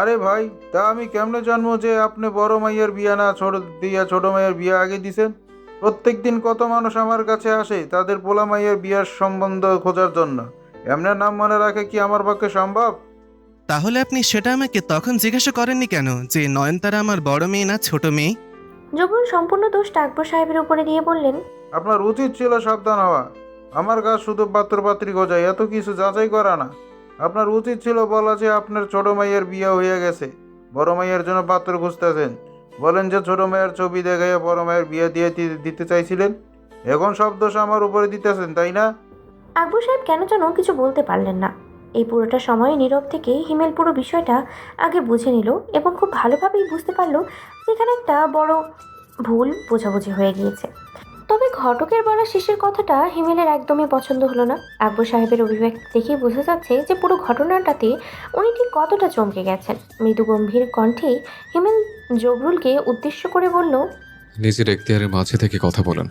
আরে ভাই, তা আমি কেমনে জানবো যে আপনি বড় মাইয়ের বিয়া না ছোট মাইয়ের বিয়া আগে দিছেন? প্রত্যেক দিন কত মানুষ আমার কাছে আসে তাদের পোলা মাইয়ের বিয়ার সম্বন্ধ খোঁজার জন্য। এমনি নাম মনে রাখে কি আমার পক্ষে সম্ভব? তাহলে আপনি সেটা আমাকে তখন জিজ্ঞাসা করেননি কেন যে নয়নতারা আমার বড় মেয়ে না ছোট মেয়ে? জবরুল সম্পূর্ণ দোষটা আকবর সাহেবের উপরে দিয়ে বললেন, আপনার উচিত ছিল সাবধান হওয়া। আমার কাজ শুধু পাত্রপাত্রী খোঁজাই, এত কিছু যাচাই করা না। আপনার উচিত ছিল বলা যে আপনার ছোট মাইয়ের বিয়ে হয়ে গেছে, বড় মাইয়ের জন্য পাত্র খুঁজতেছেন। বলেন যে ছোট মায়ের ছবি দেখাইয়া বড় মায়ের বিয়ে দিয়ে দিতে চাইছিলেন। এখন সব দোষ আমার উপরে দিতেছেন, তাই না? আকবর সাহেব কেন যেন কিছু বলতে পারলেন না। এই পুরোটা সময় নীরব থেকে হিমেল পুরো বিষয়টা আগে বুঝে নিল এবং খুব ভালোভাবেই বুঝতে পারলো যে এখানে একটা বড় ভুল বোঝাবুঝি হয়ে গিয়েছে। তবে ঘটকের বলা শেষের কথাটা হিমেলের একদমই পছন্দ হলো না। আকবর সাহেবের অভিব্যক্তি দেখেই বোঝা যাচ্ছে যে পুরো ঘটনাটাতে উনি ঠিক কতটা চমকে গেছেন। মৃদু গম্ভীর কণ্ঠে হিমেল জবরুলকে উদ্দেশ্য করে বলল, নিজের এখতিয়ারের মাঝে থেকে কথা বলেন।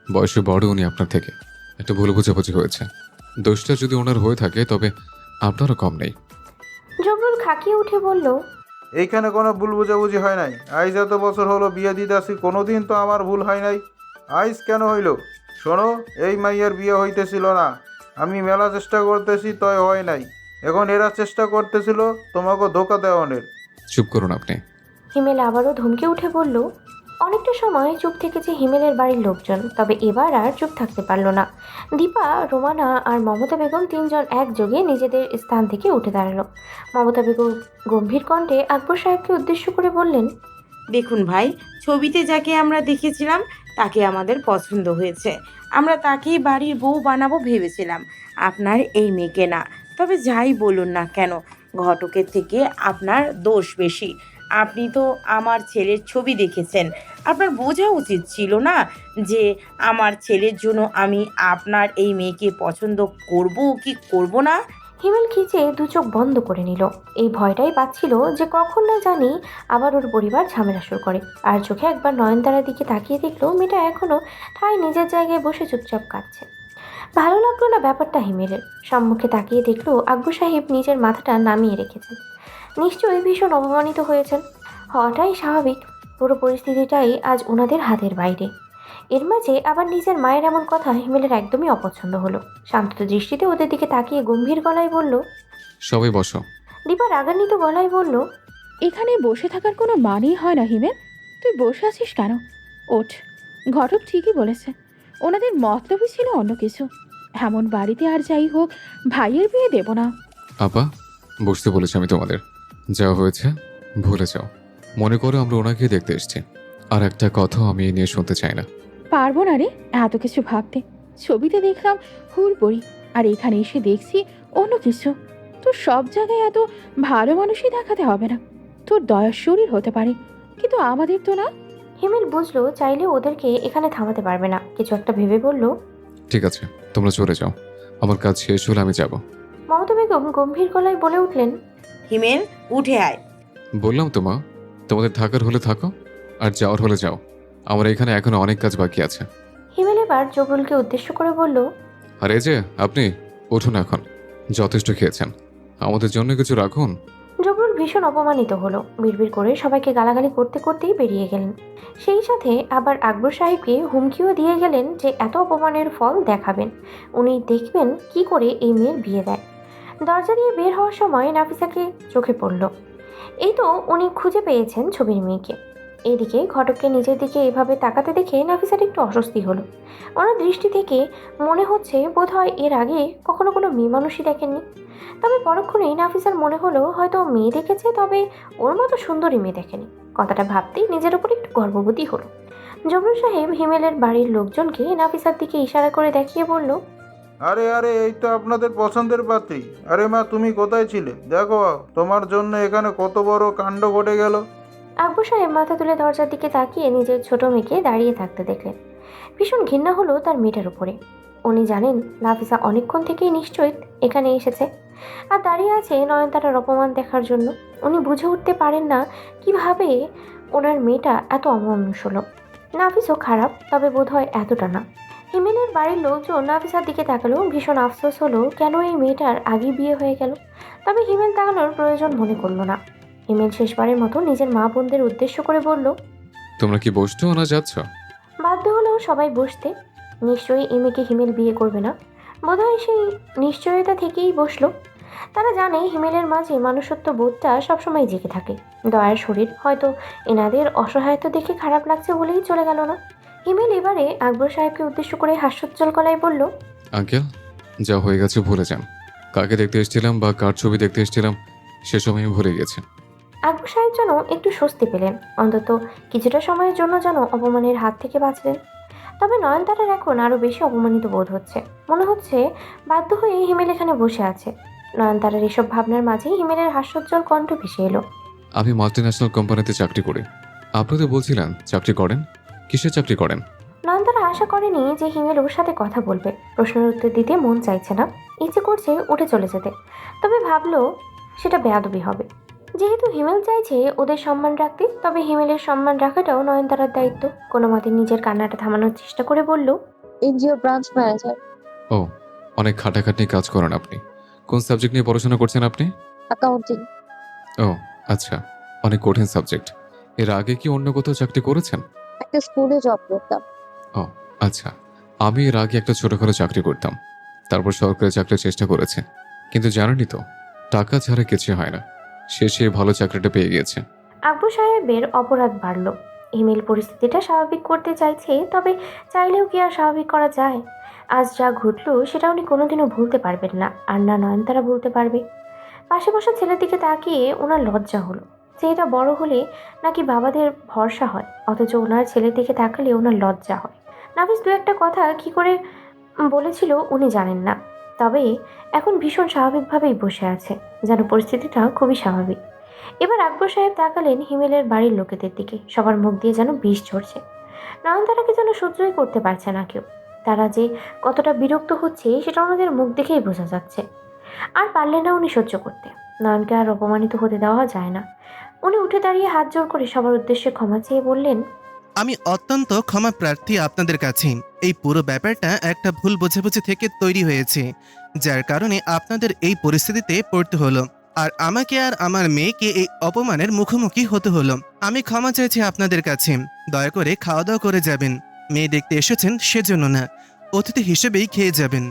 বয়সে বড় উনি আপনার থেকে, একটা ভুল বোঝাবুঝি হয়েছে। দোষটা যদি ওনার হয়ে থাকে তবে আপনারও কম নেই। জবরুল খাকিয়ে উঠে বলল, এইখানে কোনো ভুল বুঝাবুঝি হয় নাই। আইজ এত বছর হলো বিয়ে দিতেছি, কোনোদিন তো আমার ভুল হয় নাই। আইজ কেন হইল? শোনো, এই মাইয়ার বিয়ে হইতেছিল না। আমি মেলা চেষ্টা করতেছি, তয় হয় নাই। এখন এরা চেষ্টা করতেছিল তোমাকে ধোকা দেওয়ানের। চুপ করুন আপনি। হিমেল আবারও ধমকে উঠে বলল। অনেকটা সময় চুপ থেকেছে হিমেলের বাড়ির লোকজন, তবে এবার আর চুপ থাকতে পারল না। দীপা, রোমানা আর মমতা বেগম তিনজন একযোগে নিজেদের স্থান থেকে উঠে দাঁড়ালো। মমতা বেগম গম্ভীর কণ্ঠে আকবর সাহেবকে উদ্দেশ্য করে বললেন, দেখুন ভাই, ছবিতে যাকে আমরা দেখেছিলাম তাকে আমাদের পছন্দ হয়েছে। আমরা তাকেই বাড়ির বউ বানাবো ভেবেছিলাম, আপনার এই মেয়েকে না। তবে যাই বলুন না কেন, ঘটকের থেকে আপনার দোষ বেশি। আপনি তো আমার ছেলের ছবি দেখেছেন, আপনার বোঝা উচিত ছিল না যে আমার ছেলের জন্য আমি আপনার এই মেয়েকে পছন্দ করব কি করব না। হিমেল খিচে দু চোখ বন্ধ করে নিল। এই ভয়টাই পাচ্ছিল যে কখন না জানি আবার ওর পরিবার ঝামেলা শুরু করে। আর চোখে একবার নয়নতারার দিকে তাকিয়ে দেখলো মেয়েটা এখনো ঠায় নিজের জায়গায় বসে চুপচাপ কাঁদছে। ভালো লাগলো না ব্যাপারটা হিমেলের। সম্মুখে তাকিয়ে দেখলো আকবর সাহেব নিজের মাথাটা নামিয়ে রেখেছেন। নিশ্চয়ই ভীষণ অপমানিত হয়েছেন। হওয়াটাই স্বাভাবিক। পুরো পরিস্থিতিটাই আজ ওনাদের হাতের বাইরে। এর মাঝে আবার নিজের মায়ের এমন কথা হিমেলের একদমই অপছন্দ হলো। শান্ত দৃষ্টিতে ওদের দিকে তাকিয়ে গম্ভীর গলায় বলল। সবাই বসো। দীপা রাগান্বিত গলায় বলল, এখানে বসে থাকার কোনো মানেই হয় না হিমেল। তুই বসে আছিস কেন? ওঠ। ঘটক ঠিকই বলেছে, ওনাদের মতলবই ছিল অন্য কিছু। এমন বাড়িতে আর যাই হোক ভাইয়ের বিয়ে দেব না। আপা, বসতে বলেছি আমি তোমাদের। যা হয়েছে ভুলে যাও। মনে করো আমরা ওনাকে দেখতে এসেছি। আর একটা কথাও আমি এ নিয়ে শুনতে চাই না। পারবো না রে এত কিছু ভাবতে। ছবিতে দেখলাম হুড়বড়ি, আর এখানে এসে দেখছি অন্য কিছু। তোর সব জায়গায় এত ভালো মানুষই দেখাতে হবে না। তোর দয়ার শরীর হতে পারে, কিন্তু আমাদের তো না। হিমেল বুঝলো চাইলে ওদেরকে এখানে থামাতে পারবে না। কিছু একটা ভেবে বলল, ঠিক আছে, তোমরা চলে যাও। আমার কাজ শেষ হলে আমি যাব। মমতা বেগম গম্ভীর গলায় বলে উঠলেন, হিমেল, উঠে আয়। বললাম তো মা, তোমাদের থাকার হলে থাকো, আর যাওয়ার হলে যাও। আমার এখানে এখনো অনেক কাজ বাকি আছে। হিমেল এবার জবরুলকে উদ্দেশ্য করে বলল, আর এই যে আপনি, উঠুন এখন। যথেষ্ট খেয়েছেন, আমাদের জন্য কিছু রাখুন। জবরুল ভীষণ অপমানিত হলো। বিড়বিড় করে সবাইকে গালাগালি করতে করতেই বেরিয়ে গেলেন। সেই সাথে আবার আকবর সাহেবকে হুমকিও দিয়ে গেলেন যে এত অপমানের ফল দেখাবেন। উনি দেখবেন কি করে এই মেয়ের বিয়ে দেয়। দরজা দিয়ে বের হওয়ার সময় নাফিসাকে চোখে পড়ল। এই তো উনি খুঁজে পেয়েছেন ছবির মেয়েকে। এদিকে ঘটককে নিজের দিকে এভাবে তাকাতে দেখে নাফিসার একটু অস্বস্তি হলো। ওনার দৃষ্টি থেকে মনে হচ্ছে বোধহয় এর আগে কখনো কোনো মেয়ে মানুষই দেখেননি। তবে পরক্ষণেই নাফিসার মনে হলো হয়তো মেয়ে দেখেছে, তবে ওর মতো সুন্দরী মেয়ে দেখেনি। কথাটা ভাবতেই নিজের ওপর একটু গর্ববোধই হলো। জবরুল সাহেব হিমেলের বাড়ির লোকজনকে নাফিসার দিকে ইশারা করে দেখিয়ে বলল, আরে আরে, এই তো আপনাদের পছন্দের পাত্রী। আরে মা, তুমি কোথায় ছিলে? দেখো, তোমার জন্য এখানে কত বড় কাণ্ড ঘটে গেল। আকবর সাহেব মাথা তুলে দরজার দিকে তাকিয়ে নিজের ছোট মেয়েকে দাঁড়িয়ে থাকতে দেখলেন। ভীষণ ঘৃণা হলো তার মেয়েটার উপরে। উনি জানেন নাফিসা অনেকক্ষণ থেকেই নিশ্চয়ই এখানে এসেছে আর দাঁড়িয়ে আছে নয়নতারার অপমান দেখার জন্য। উনি বুঝে উঠতে পারেন না কিভাবে ওনার মেয়েটা এত অমানুষ হলো। নাফিসও খারাপ, তবে বোধহয় এতটা না। হিমেলের বাড়ির লোকজন নাফিসার দিকে তাকালো। ভীষণ আফসোস হলো কেন এই মেয়েটার আগে বিয়ে হয়ে গেল। তবে হিমেল তাকানোর প্রয়োজন মনে করলো না। হিমেল শেষবারের মতো নিজের মা বোনদের উদ্দেশ্য করে বলল, তোমরা কি বসছো না যাচ্ছ? বাধ্য হলেও সবাই বসতে। নিশ্চয়ই এমেকে হিমেল বিয়ে করবে না, বোধহয় সেই নিশ্চয়তা থেকেই বসলো। তারা জানে হিমেলের মাঝে মানুষত্ব বোধটা সবসময় জেগে থাকে। দয়ার শরীর হয়তো এনাদের অসহায়তা দেখে খারাপ লাগছে বলেই চলে গেল না। হিমেল এবারে আকবর সাহেবকে উদ্দেশ্য করে হাস্যোজ্জ্বল গলায় বলল, আঙ্কেল, যা হয়ে গেছে ভুলে যান। কাকে দেখতে এসেছিলাম বা কার ছবি দেখতে এসেছিলাম সেসব আমি ভুলে গেছি। আকবর সাহেব যেন একটু স্বস্তি পেলেন, অন্তত কিছুটা সময়ের জন্য যেন অপমানের হাত থেকে বাঁচলেন। তবে নয়নতারার এখন আরও বেশি অপমানিত বোধ হচ্ছে। মনে হচ্ছে বাধ্য হয়ে হিমেল এখানে বসে আছে। নয়নতারার এসব ভাবনার মাঝেই হিমেলের হাস্যোজ্জ্বল কণ্ঠ ভেসে এলো, আমি মাল্টিন্যাশনাল কোম্পানিতে চাকরি করি। আপনি তো বলছিলেন চাকরি করেন, কিসের চাকরি করেন? নয়নতারা আশা করেনি যে হিমেল ওর সাথে কথা বলবে। প্রশ্নের উত্তর দিতে মন চাইছে না, ইচ্ছে করছে উঠে চলে যেতে। তবে ভাবলো সেটা বেয়াদবি হবে। যেহেতু হিমেল চাইছে ওদের সম্মান রাখতে, তবে হিমেলের সম্মান রাখাটাও নয়নতারার দায়িত্ব। কোনো মতে নিজের কান্নাটা থামানোর চেষ্টা করে বলল, এনজিও ব্রাঞ্চ ম্যানেজার। ও, অনেক খাটাখাটনি কাজ করেন আপনি। কোন সাবজেক্ট নিয়ে পড়াশোনা করছেন আপনি? অ্যাকাউন্টিং। ও আচ্ছা, অনেক কঠিন সাবজেক্ট। এর আগে কি অন্য কোথাও চাকরি করেছেন? একটা স্কুলে জব করতাম। ও আচ্ছা, আমি এর আগে একটা ছোটখাটো চাকরি করতাম, তারপর সরকারি চাকরির চেষ্টা করেছে। কিন্তু জানেনই তো, টাকা ছাড়া কিছু হয় না। শেষে ভালো চাকরিটা পেয়ে গিয়েছে। আব্বু সাহেবের অপরাধ বাড়ল। হিমেল পরিস্থিতিটা স্বাভাবিক করতে চাইছে, তবে চাইলেও কি আর স্বাভাবিক করা যায়? আজ যা ঘটলো সেটা উনি কোনোদিনও ভুলতে পারবেন না, আর না নয়নতারা ভুলতে পারবে। পাশে বসা ছেলের দিকে তাকিয়ে ওনার লজ্জা হলো। ছেলেটা বড় হলে নাকি বাবাদের ভরসা হয়, অথচ ওনার ছেলের দিকে তাকালে ওনার লজ্জা হয়। নাফিস দু একটা কথা কী করে বলেছিল উনি জানেন না, তবে এখন ভীষণ স্বাভাবিকভাবেই বসে আছে, যেন পরিস্থিতিটা খুবই স্বাভাবিক। এবার আকবর সাহেব তাকালেন হিমেলের বাড়ির লোকেদের দিকে। সবার মুখ দিয়ে যেন বিষ ঝরছে। নয়নতারাকে যেন সহ্যই করতে পারছে না কেউ। তারা যে কতটা বিরক্ত হচ্ছে সেটা ওনাদের মুখ দেখেই বোঝা যাচ্ছে। আর পারলেন না উনি সহ্য করতে। নয়নকে আর অপমানিত হতে দেওয়া যায় না। উনি উঠে দাঁড়িয়ে হাত জোড় করে সবার উদ্দেশ্যে ক্ষমা চেয়ে বললেন, আমি অত্যন্ত ক্ষমা প্রার্থী আপনাদের কাছে। এই পুরো ব্যাপারটা একটা ভুল বোঝাবুঝি থেকে তৈরি হয়েছে, যার কারণে আপনাদের এই পরিস্থিতিতে পড়তে হলো, আর আমাকে আর আমার মেয়েকে এই অপমানের মুখোমুখি হতে হলো। আমি ক্ষমা চাইছি আপনাদের কাছে। দয়া করে খাওয়া দাওয়া করে যাবেন। মেয়ে দেখতে এসেছেন সেজন্য না, অতিথি হিসেবেই খেয়ে যাবেন।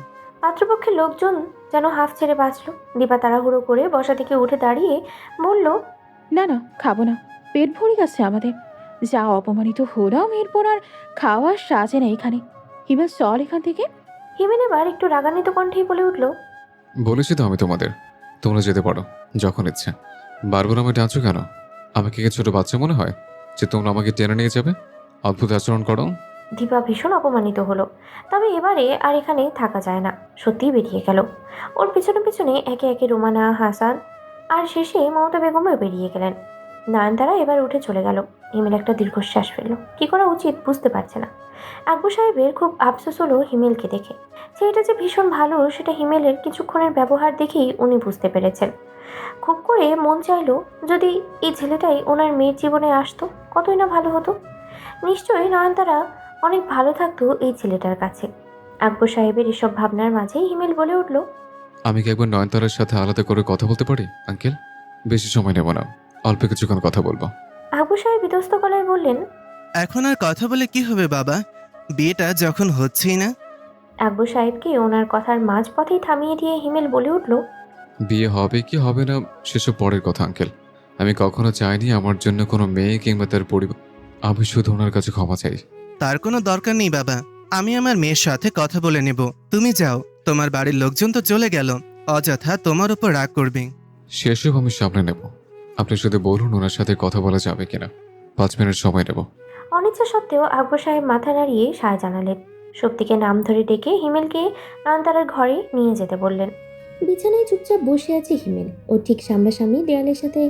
পাত্রপক্ষের লোকজন যেন হাফ ছেড়ে বাঁচল। দীপা তাড়াহুড়ো করে বসা থেকে উঠে দাঁড়িয়ে বলল, না না, খাবো না, পেট ভরে গেছে আমাদের। যা অপমানিত হলাম, এরপর আর খাওয়ার সাজে না এখানে। হিমেল, চল এখান থেকে। হিমেল এবার একটু রাগান্বিত কণ্ঠেই বলে উঠল, বলেছি তো আমি তোমাদের, তোমরা যেতে পারো যখন ইচ্ছে। বারবার আমায় ডাকছো কেন? আমাকে কি ছোট বাচ্চা মনে হয় যে তোমরা আমাকে টেনে নিয়ে যাবে? অদ্ভুত আচরণ করো। দীপা ভীষণ অপমানিত হলো। তবে এবারে আর এখানে থাকা যায় না, সত্যিই বেরিয়ে গেল। ওর পিছনে পিছনে একে একে রোমানা, হাসান আর শেষে মমতা বেগমও বেরিয়ে গেলেন। নয়নতারা এবার উঠে চলে গেল। হিমেল একটা দীর্ঘশ্বাস ফেলল। কী করা উচিত বুঝতে পারছে না। আকবর সাহেবের খুব আফসোস হলো হিমেলকে দেখে। ছেলেটা যে ভীষণ ভালো সেটা হিমেলের কিছুক্ষণের ব্যবহার দেখেই উনি বুঝতে পেরেছেন। খুব করে মন চাইল যদি এই ছেলেটাই ওনার মেয়ের জীবনে আসতো, কতই না ভালো হতো। নিশ্চয়ই নয়নতারা অনেক ভালো থাকতো এই ছেলেটার কাছে। আকবর সাহেবের এসব ভাবনার মাঝেই হিমেল বলে উঠল, আমি কি একবার নয়নতারার সাথে আলাদা করে কথা বলতে পারি আঙ্কেল? বেশি সময় নেব না, অল্প কিছুক্ষণ কথা বলবো। আকবর সাহেব বিধ্বস্ত গলায় বললেন, এখন আর কথা বলে কি হবে বাবা, বিয়েটা যখন হচ্ছেই না। আকবর সাহেবকে ওনার কথার মাঝপথেই থামিয়ে দিয়ে হিমেল বলে উঠল, বিয়ে হবে কি হবে না সেসব পরের কথা আঙ্কেল। আমি কখনো চাইনি আমার জন্য কোনো মেয়ে কিংবা তার পরিবার। আমি শুধু ওনার কাছে ক্ষমা চাই। তার কোনো দরকার নেই বাবা, আমি আমার মেয়ের সাথে কথা বলে নেব। তুমি যাও, তোমার বাড়ির লোকজন তো চলে গেল, অযথা তোমার উপর রাগ করবে। সেসব আমি সামনে নেব। আপনি শুধু বলুন ওনার সাথে কথা বলা যাবে কিনা। 5 মিনিট সময় নেব। অনিচ্ছা সত্ত্বেও আকবর সাহেব মাথা নাড়িয়ে সায় জানালেন। শক্তিকে নাম ধরে ডেকে হিমেলকে নয়নতারার ঘরে নিয়ে যেতে বললেন। বিছানায় চুপচাপ বসে আছে হিমেল। ও ঠিক সামনাসামনি দেয়ালের সাথে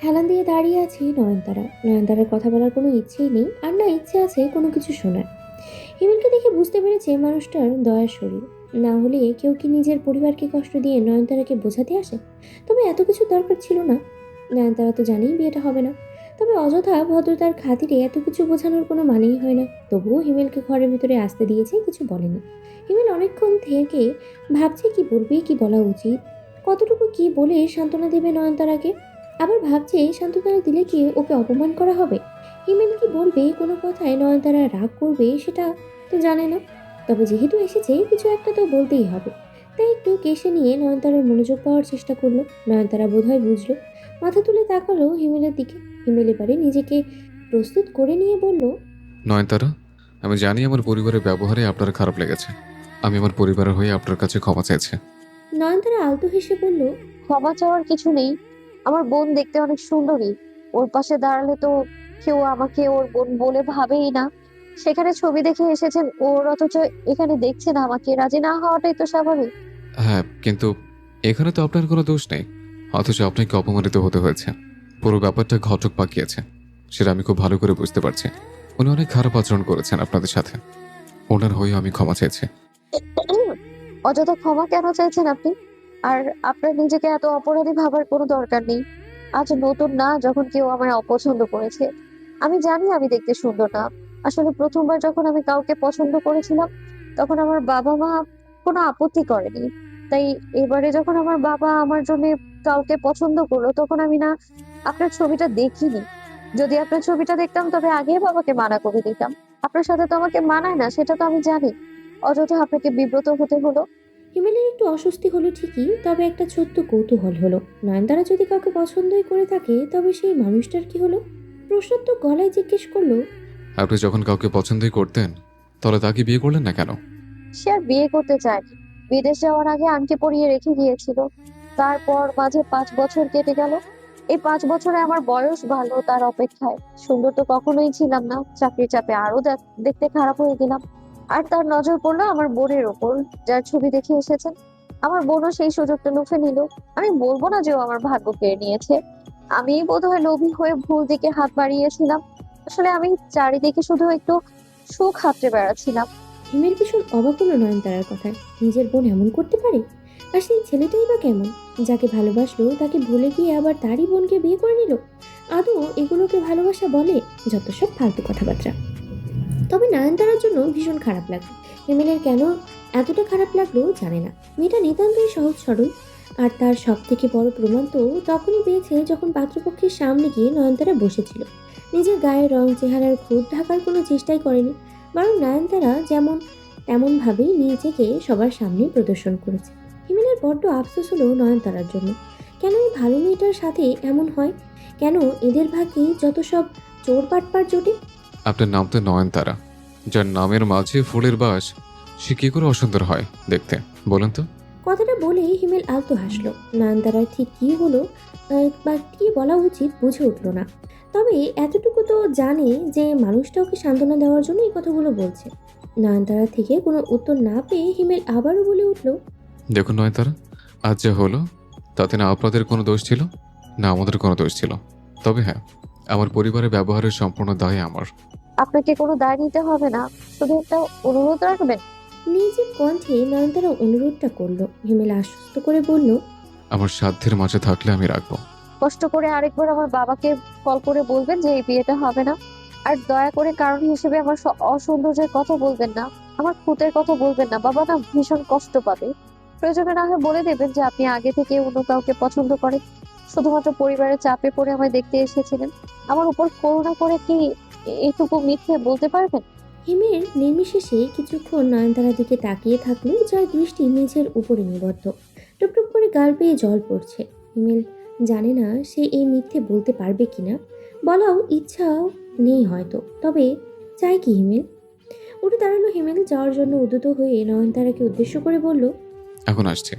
হেলান দিয়ে দাঁড়িয়ে আছে নয়নতারা। নয়নতারার কথা বলার কোনো ইচ্ছেই নেই, আর না ইচ্ছে আছে কোনো কিছু শোনার। হিমেলকে দেখে বুঝতে পেরেছে মানুষটার দয়ার শরীর। না হলে কেউ কি নিজের পরিবারকে কষ্ট দিয়ে নয়নতারাকে বোঝাতে আসে? তবে এত কিছু দরকার ছিল না। নয়নতারা তো জানেই বিয়েটা হবে না। তবে অযথা ভদ্রতার খাতিরে এত কিছু বোঝানোর কোনো মানেই হয় না। তবুও হিমেলকে ঘরের ভিতরে আসতে দিয়েছে, কিছু বলেনি। হিমেল অনেকক্ষণ থেকে ভাবছে কি বলবে, কি বলা উচিত, কতটুকু কি বলে সান্ত্বনা দেবে নয়নতারাকে। আবার ভাবছে সান্ত্বনা দিলে কি ওকে অপমান করা হবে। হিমেল কি বলবে, কোনো কথায় নয়নতারা রাগ করবে সেটা তো জানে না। তবে যেহেতু এসেছে কিছু একটা তো বলতেই হবে। তাই একটু কেশে নিয়ে নয়নতারার মনোযোগ পাওয়ার চেষ্টা করলো। নয়নতারা বোধহয় বুঝলো, মাথা তুলে তাকালো হিমেলের দিকে। হিমেল এবারে নিজেকে প্রস্তুত করে নিয়ে বলল, নয়নতারা, আমি জানি আমার পরিবারের ব্যবহারে আপনার খারাপ লেগেছে। আমি আমার পরিবারের হয়ে আপনার কাছে ক্ষমা চাইছি। নয়নতারা আলতো হেসে বলল, ক্ষমা চাওয়ার কিছু নেই। আমার বোন দেখতে অনেক সুন্দরী। ওর পাশে দাঁড়ালে তো কেউ আমাকে ওর বোন বলে ভাবেই না। সেখানে ছবি দেখে এসেছেন ওর, অথচ এখানে দেখছেন আমাকে। রাজি না হওয়াটাই তো স্বাভাবিক। হ্যাঁ, কিন্তু এখানে তো আপনার কোনো দোষ নেই, অথচ আপনাকে অপমানিত হতে হয়েছে। পুরো ব্যাপারটা ঘটক পাকিয়েছে, সেটা আমি খুব ভালো করে বুঝতে পারছি। উনি অনেক খারাপ আচরণ করেছেন আপনাদের সাথে। ওনার হয়েও আমি ক্ষমা চাইছি। অযথা ক্ষমা কেন চাইছেন আপনি? আর আপনার নিজেকে এত অপরাধী ভাবার কোনো দরকার নেই। আজ নতুন না, যখন কেউ আমায় অপছন্দ করেছে। আমি জানি আমি দেখতে সুন্দর না। আসলে প্রথমবার যখন আমি কাউকে পছন্দ করেছিলাম, তখন আমার বাবা মা কোনো আপত্তি করেনি। তাই এবারে যখন আমার বাবা আমার জন্য কাউকে পছন্দ করলো, তখন আমি না আপনার ছবিটা দেখিনি। যদি আপনার ছবিটা দেখতাম তবে আগেই বাবাকে মানা করে দিতাম। আপনার সাথে তো আমাকে মানায় না, সেটা তো আমি জানি। অযথা আপনাকে বিব্রত হতে হলো। হিমেলের একটু অস্বস্তি হলো ঠিকই, তবে একটা ছোট্ট কৌতূহল হলো। নয়নতারা যদি কাউকে পছন্দই করে থাকে তবে সেই মানুষটার কি হলো? প্রশ্নোত্তর গলায় জিজ্ঞেস করলো, আপনি যখন কাউকে পছন্দই করতেন, তাহলে তাকে বিয়ে করলেন না কেন? সে আর বিয়ে করতে চায়নি। বিদেশ যাওয়ার আগে আংটি পরিয়ে রেখে গিয়েছিল। তারপর মাঝে 5 বছর কেটে গেল। এই 5 বছরে আমার বয়স ভালো তার অপেক্ষায়। সুন্দর তো কখনোই ছিলাম না, চাকরির চাপে আরো দেখতে খারাপ হয়ে গেলাম। আর তার নজর পড়লো আমার বোনের ওপর, যার ছবি দেখে এসেছেন। আমার বোনও সেই সুযোগটা লুফে নিল। আমি বলবো না যে ও আমার ভাগ্য কেড়ে নিয়েছে। আমি বোধহয় লোভী হয়ে ভুল দিকে হাত বাড়িয়েছিলাম। আসলে আমি চারিদিকে শুধু একটু সুখ হাতড়ে বেড়াচ্ছিলাম। হিমেল ভীষণ অবাক হলো নয়নতারার কথায়। নিজের বোন এমন করতে পারে? আর সেই ছেলেটাই বা কেমন, যাকে ভালোবাসলো তাকে ভুলে গিয়ে আবার তারই বোনকে বিয়ে করে নিল? আদৌ এগুলোকে ভালোবাসা বলে? যত সব ফালতু কথাবার্তা। তবে নয়নতারার জন্য ভীষণ খারাপ লাগলো। হিমেলের কেন এতটা খারাপ লাগলো জানে না। মেয়েটা নিতান্তই সহজ সরল। আর তার সব থেকে বড় প্রমাণ তো তখনই পেয়েছে যখন পাত্রপক্ষের সামনে গিয়ে নয়নতারা বসেছিল। নিজের গায়ের রং চেহারার খুঁত ঢাকার কোনো চেষ্টাই করেনি, বরং নয়নতারা যেমন তেমনভাবেই নিজেকে সবার সামনে প্রদর্শন করেছে। হিমেলের বড্ড আফসোস হলো নয়নতারার জন্য। কেন এই ভালো মেয়েটার সাথে এমন হয়? কেন এদের ভাগ্যে যত সব চোর পাটপাট জোটে? আপনার নাম তো নয়নতারা, যার নামের মাঝে ফুলের বাস, সে কি করে অসুন্দর হয় দেখতে, বলুন তো? কথাটা বলে হিমেল আলতো হাসলো। নয়নতারার ঠিক কী হলো বা কী বলা উচিত বুঝে উঠল না। তবে এতটুকু তো জানে যে মানুষটা ওকে সান্ত্বনা দেওয়ার জন্য এই কথাগুলো বলছে। নয়নতারা থেকে কোনো উত্তর না পেয়ে হিমেল আবারও বলে উঠল, দেখুন নয়নতারা, আজ যা হলো তাতে না আপনাদের কোনো দোষ ছিল, না আমাদের কোনো দোষ ছিল। তবে হ্যাঁ, আমার পরিবারের ব্যবহারের সম্পূর্ণ দায় আমার। আপনাকে কোনো দায় নিতে হবে না, শুধু একটা অনুরোধ রাখবেন। নিজের কণ্ঠে নয়নতারা অনুরোধটা করলো। হিমেল আশ্বস্ত করে বলল, আমার সাধ্যের মাঝে থাকলে আমি রাখবো। কষ্ট করে আরেকবার আমার বাবাকে কল করে বলবেন যে এই বিয়েটা হবে না। আর দয়া করে কারণ হিসেবে আমার অসৌন্দর্যের কথা বলবেন না, আমার খুঁতের কথা বলবেন না। বাবা না ভীষণ কষ্ট পাবে। প্রয়োজনে না হয় বলে দেবেন যে আপনি আগে থেকে অন্য কাউকে পছন্দ করেন। শুধুমাত্র পরিবারের চাপে পড়ে আমায় দেখতে এসেছিলেন। আমার উপর করুণা করে কি এইটুকু মিথ্যে বলতে পারবেন? হিমেল নির্বিশেষে কিছুক্ষণ নয়নতারার দিকে তাকিয়ে থাকলো, যার দৃষ্টি মেঝের উপরে নিবদ্ধ। টুকটুক করে গাল বেয়ে জল পড়ছে। হিমেল জানে না সে এই মিথ্যে বলতে পারবে কিনা। বলাও ইচ্ছাও নেই হয়তো। তবে চাই কি হিমেল? উঠে দাঁড়ালো হিমেল, যাওয়ার জন্য উদ্যত হয়ে নয়নতারাকে উদ্দেশ্য করে বলল, এখন আসছে।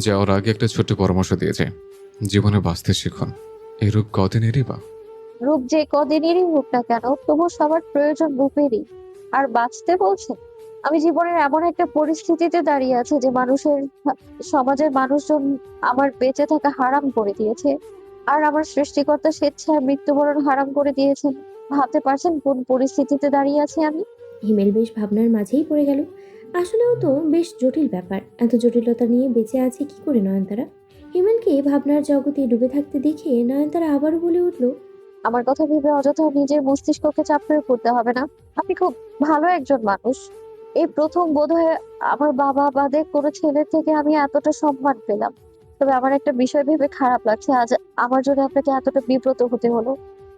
যাওয়ার আগে একটা ছোট্ট পরামর্শ দিয়েছে, জীবনে বাঁচতে শিখুন। এই রূপ কদিনেরই বা। রূপ যে কদিনেরই হোক না কেন, তবু সবার প্রয়োজন রূপেরই। আর বাঁচতে বলছেন? আমি জীবনের এমন একটা পরিস্থিতিতে দাঁড়িয়ে আছি যে সমাজের মানুষজন আমার বেঁচে থাকা হারাম করে দিয়েছে। আর আমার সৃষ্টিকর্তা স্বেচ্ছায় মৃত্যুবরণ হারাম করে দিয়েছেন। ভাবতে পারছেন কোন পরিস্থিতিতে দাঁড়িয়ে আছি আমি? হিমেল বেশ ভাবনার মাঝেই পড়ে গেল। আসলেও তো বেশ জটিল ব্যাপার। এত জটিলতা নিয়ে বেঁচে আছে কি করে নয়নতারা? হিমেলকে ভাবনার জগতে ডুবে থাকতে দেখে নয়নতারা আবারও বলে উঠল, আমার কথা ভেবে অযথা নিজের মস্তিষ্ককে চাপ প্রয়োগ করতে হবে না। আপনি খুব ভালো একজন মানুষ। এই প্রথম বোধহয় আমার বাবা বাদে কোনো ছেলের থেকে আমি এতটা সম্মান পেলাম। তবে আমার একটা বিষয় ভেবে খারাপ লাগছে, আজ আমার জন্য আপনাকে এতটা বিব্রত হতে হলো।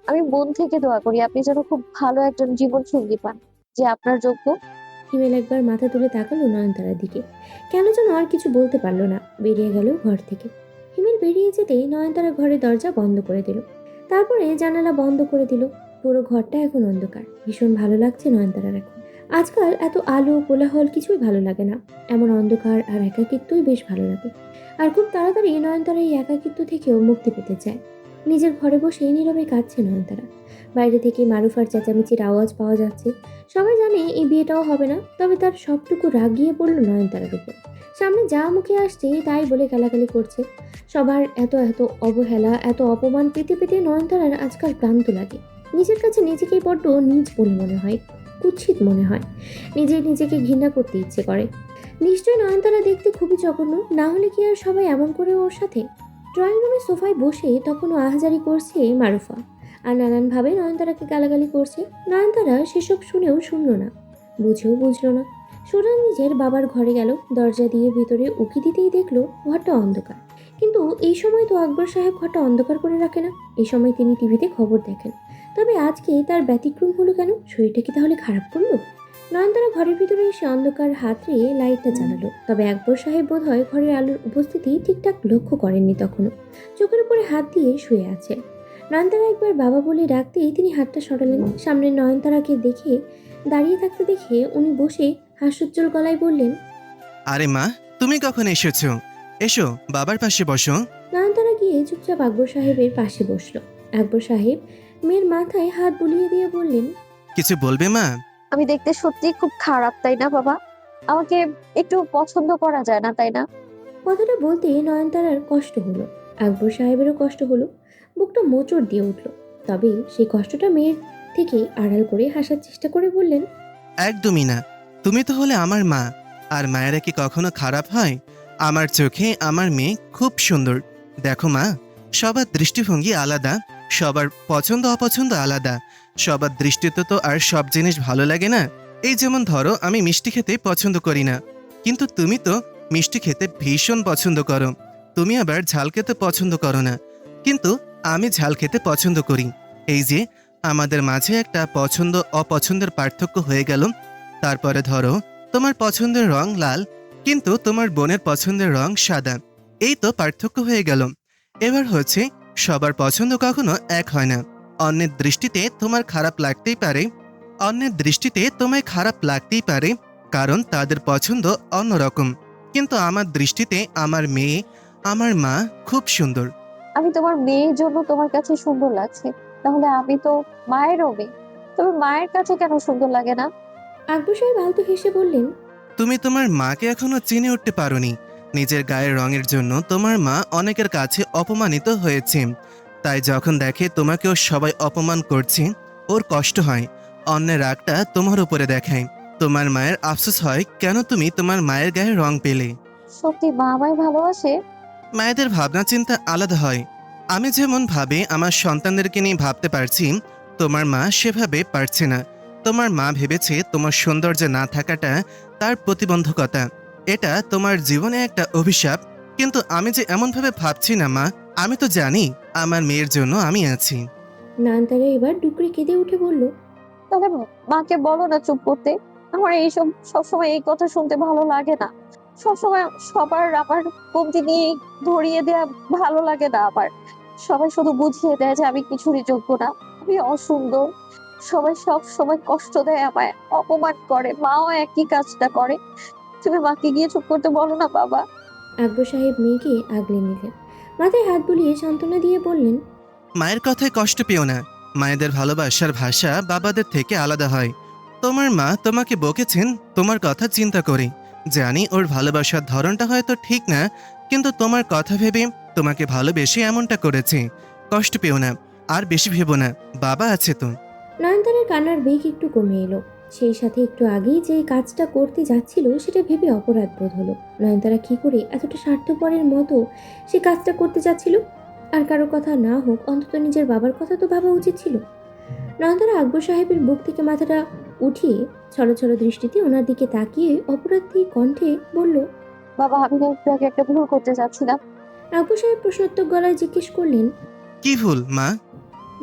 আমি মন থেকে দোয়া করি আপনি যেন খুব ভালো একজন জীবন সঙ্গী পান, যে আপনার যোগ্য। হিমেল একবার মাথা তুলে তাকালো নয়নতারার দিকে। কেন যেন আর কিছু বলতে পারল না, বেরিয়ে গেল ঘর থেকে। হিমেল বেরিয়ে যেতেই নয়নতারা ঘরের দরজা বন্ধ করে দিল, তারপরে জানালা বন্ধ করে দিল। পুরো ঘরটা এখন অন্ধকার। ভীষণ ভালো লাগছে নয়নতারার এখন। আজকাল এত আলো কোলাহল কিছুই ভালো লাগে না, এমন অন্ধকার আর একাকিত্বই বেশ ভালো লাগে। আর খুব তাড়াতাড়ি নয়নতারা এই একাকিত্ব থেকেও মুক্তি পেতে চায়। নিজের ঘরে বসে নীরবে কাঁদছে নয়নতারা। বাইরে থেকে মারুফার চেঁচামেচির আওয়াজ পাওয়া যাচ্ছে। সবাই জানে এই বিয়েটাও হবে না, তবে তার সবটুকু রাগ গিয়ে পড়ল নয়নতারার উপর। সামনে যা মুখে আসছে তাই বলে গালাগালি করছে। সবার এত এত অবহেলা, এত অপমান পেতে পেতে নয়নতারার আজকাল ক্লান্ত লাগে। নিজের কাছে নিজেকেই বড্ড নীচ বলে মনে হয়, কুৎসিত মনে হয়। নিজেকে ঘৃণা করতে ইচ্ছে করে। নিশ্চয়ই নয়নতারা দেখতে খুবই জঘন্য, না হলে কি আর সবাই এমন করে ওর সাথে? ড্রয়িং রুমে সোফায় বসে তখনও আহাজারি করছে মারুফা, আর নানানভাবে নয়নতারাকে গালাগালি করছে। নয়নতারা সেসব শুনেও শুনল না, বুঝেও বুঝলো না। সোজা নিজের বাবার ঘরে গেল, দরজা দিয়ে ভিতরে উকি দিতেই দেখলো ঘরটা অন্ধকার। কিন্তু এই সময় তো আকবর সাহেব ঘরটা অন্ধকার করে রাখে না, এই সময় তিনি টিভিতে খবর দেখেন। তবে আজকে তার ব্যতিক্রম হলো কেন? শরীরটা কি তাহলে খারাপ করলো? নয়নতারা ঘরের ভিতরে এসে অন্ধকার হাতড়ে লাইটটা জ্বালালো। তবে আকবর সাহেব বোধহয় ঘরের আলোর উপস্থিতি ঠিকঠাক লক্ষ্য করেননি তখনও। চোখের উপরে হাত দিয়ে শুয়ে আছে। নয়নতারা একবার বাবা বলে ডাকতেই তিনি হাতটা সরালেন। সামনে নয়নতারাকে দেখে দাঁড়িয়ে থাকতে দেখে উনি বসে হাস্যোজ্জ্বল গলায় বললেন, আরে মা, তুমি কখন এসেছো? এসো, বাবার পাশে বসো। নয়নতারা গিয়ে চুপচাপ আকবর সাহেবের পাশে বসলো। আকবর সাহেব মেয়ের মাথায় হাত বুলিয়ে দিয়ে বললেন, কিছু বলবে মা? আমি দেখতে সত্যি খুব খারাপ, তাই না বাবা? আমাকে একটু পছন্দ করা যায় না, তাই না? কথাটা বলতে নয়নতারার কষ্ট হলো, আকবর সাহেবেরও কষ্ট হলো। বুকটা মোচড় দিয়ে উঠল। তবে সেই কষ্টটা মেয়ের থেকে আড়াল করে হাসার চেষ্টা করে বললেন, একদমই না। তুমি তো হলে আমার মা, আর মায়েরা কি কখনো খারাপ হয়? আমার চোখে আমার মেয়ে খুব সুন্দর। দেখো মা, সবার দৃষ্টিভঙ্গি আলাদা, সবার পছন্দ অপছন্দ আলাদা। সবার দৃষ্টিতে তো আর সব জিনিস ভালো লাগে না। এই যেমন ধরো, আমি মিষ্টি খেতে পছন্দ করি না, কিন্তু তুমি তো মিষ্টি খেতে ভীষণ পছন্দ করো। তুমি আবার ঝাল খেতে পছন্দ করো না, কিন্তু আমি ঝাল খেতে পছন্দ করি। এই যে আমাদের মাঝে একটা পছন্দ অপছন্দের পার্থক্য হয়ে গেল। তারপরে ধরো, তোমার পছন্দের রং লাল, কিন্তু তোমার বোনের পছন্দের রং সাদা। এই তো পার্থক্য হয়ে গেল। এবার হচ্ছে, সবার পছন্দ কখনো এক হয় না। অন্যের দৃষ্টিতে তোমার খারাপ লাগতেই পারে, অন্যের দৃষ্টিতে তোমায় খারাপ লাগতেই পারে, কারণ তাদের পছন্দ অন্যরকম। কিন্তু আমার দৃষ্টিতে আমার মেয়ে, আমার মা খুব সুন্দর। আমি তোমার মেয়ের জন্য তোমার কাছে সুন্দর লাগছে, তাহলে আমি তো মায়েরও মেয়ে। তবে মায়ের কাছে কেন সুন্দর লাগে না? আকবর সাহেব আলতো হেসে বললেন, তুমি তোমার মাকে এখনো চিনে উঠতে পারোনি। নিজের গায়ের রঙের জন্য তোমার মা অনেকের কাছে অপমানিত হয়েছে, তাই যখন দেখে তোমাকেও সবাই অপমান করছে, ওর কষ্ট হয়। অন্যের রাগটা তোমার উপরে দেখায়। তোমার মায়ের আফসোস হয় কেন তুমি তোমার মায়ের গায়ে রং পেলে। সত্যি মা আমায় ভালোবাসে? মায়েদের ভাবনা চিন্তা আলাদা হয়। আমি যেমন ভাবে আমার সন্তানদেরকে নিয়ে ভাবতে পারছি, তোমার মা সেভাবে পারছে না। তোমার মা ভেবেছে তোমার সৌন্দর্য না থাকাটা তার প্রতিবন্ধকতা, এটা তোমার জীবনে একটা অভিশাপ। কিন্তু আমি যে এমনভাবে ভাবছি না মা, আমি তো জানি আমার মেয়ের জন্য আমি আছি। নয়নতারা এবার ডুকরে কেঁদে উঠে বলল, তাহলে মাকে বলো না চুপ করতে। আমার এইসব সবসময় এই কথা শুনতে ভালো লাগে না। সবসময় সবার আমার কমতি নিয়ে ধরিয়ে দেয়া ভালো লাগে না আমার। সবাই শুধু বুঝিয়ে দেয় যে আমি কিছুরই যোগ্য না, আমি অসুন্দর। সবাই সব সময় কষ্ট দেয় আমায়, অপমান করে। মাও একই কাজটা করে। তুমি মাকে গিয়ে চুপ করতে বলো না বাবা। আকবর সাহেব মেয়েকে আগলে নিলেন, মাথায় হাত বুলিয়ে সান্ত্বনা দিয়ে বললেন, মায়ের কথায় কষ্ট পেও না। মায়েদের ভালোবাসার ভাষা বাবাদের থেকে আলাদা হয়। তোমার মা তোমাকে বকেছেন তোমার কথা চিন্তা করে। জানি ওর ভালোবাসার ধরনটা হয়তো ঠিক না, কিন্তু তোমার কথা ভেবে তোমাকে ভালোবেসে এমনটা করেছে। কষ্ট পেও না, আর বেশি ভেবো না, বাবা আছে তো। নয়নতারার কান্নার বেগ একটু কমে এলো। সেই সাথে একটু আগেই যে কাজটা করতে যাচ্ছিল সেটা ভেবে অপরাধ বোধ হলো। নয়নতারা কি করে এতটা স্বার্থপরের মতো সে কাজটা করতে যাচ্ছিল? আর কারো কথা না হোক, অন্তত নিজের বাবার কথা তো ভাবা উচিত ছিল। নয়নতারা আকবর সাহেবের বুক থেকে মাথাটা উঠিয়ে ছলো ছলো দৃষ্টিতে ওনার দিকে তাকিয়ে অপরাধী কণ্ঠে বলল, বাবা, আমি না একটু আগে একটা ভুল করতে যাচ্ছিলাম। আকবর সাহেব প্রশ্নোত্তর গলায় জিজ্ঞেস করলেন। কি ভুল মা?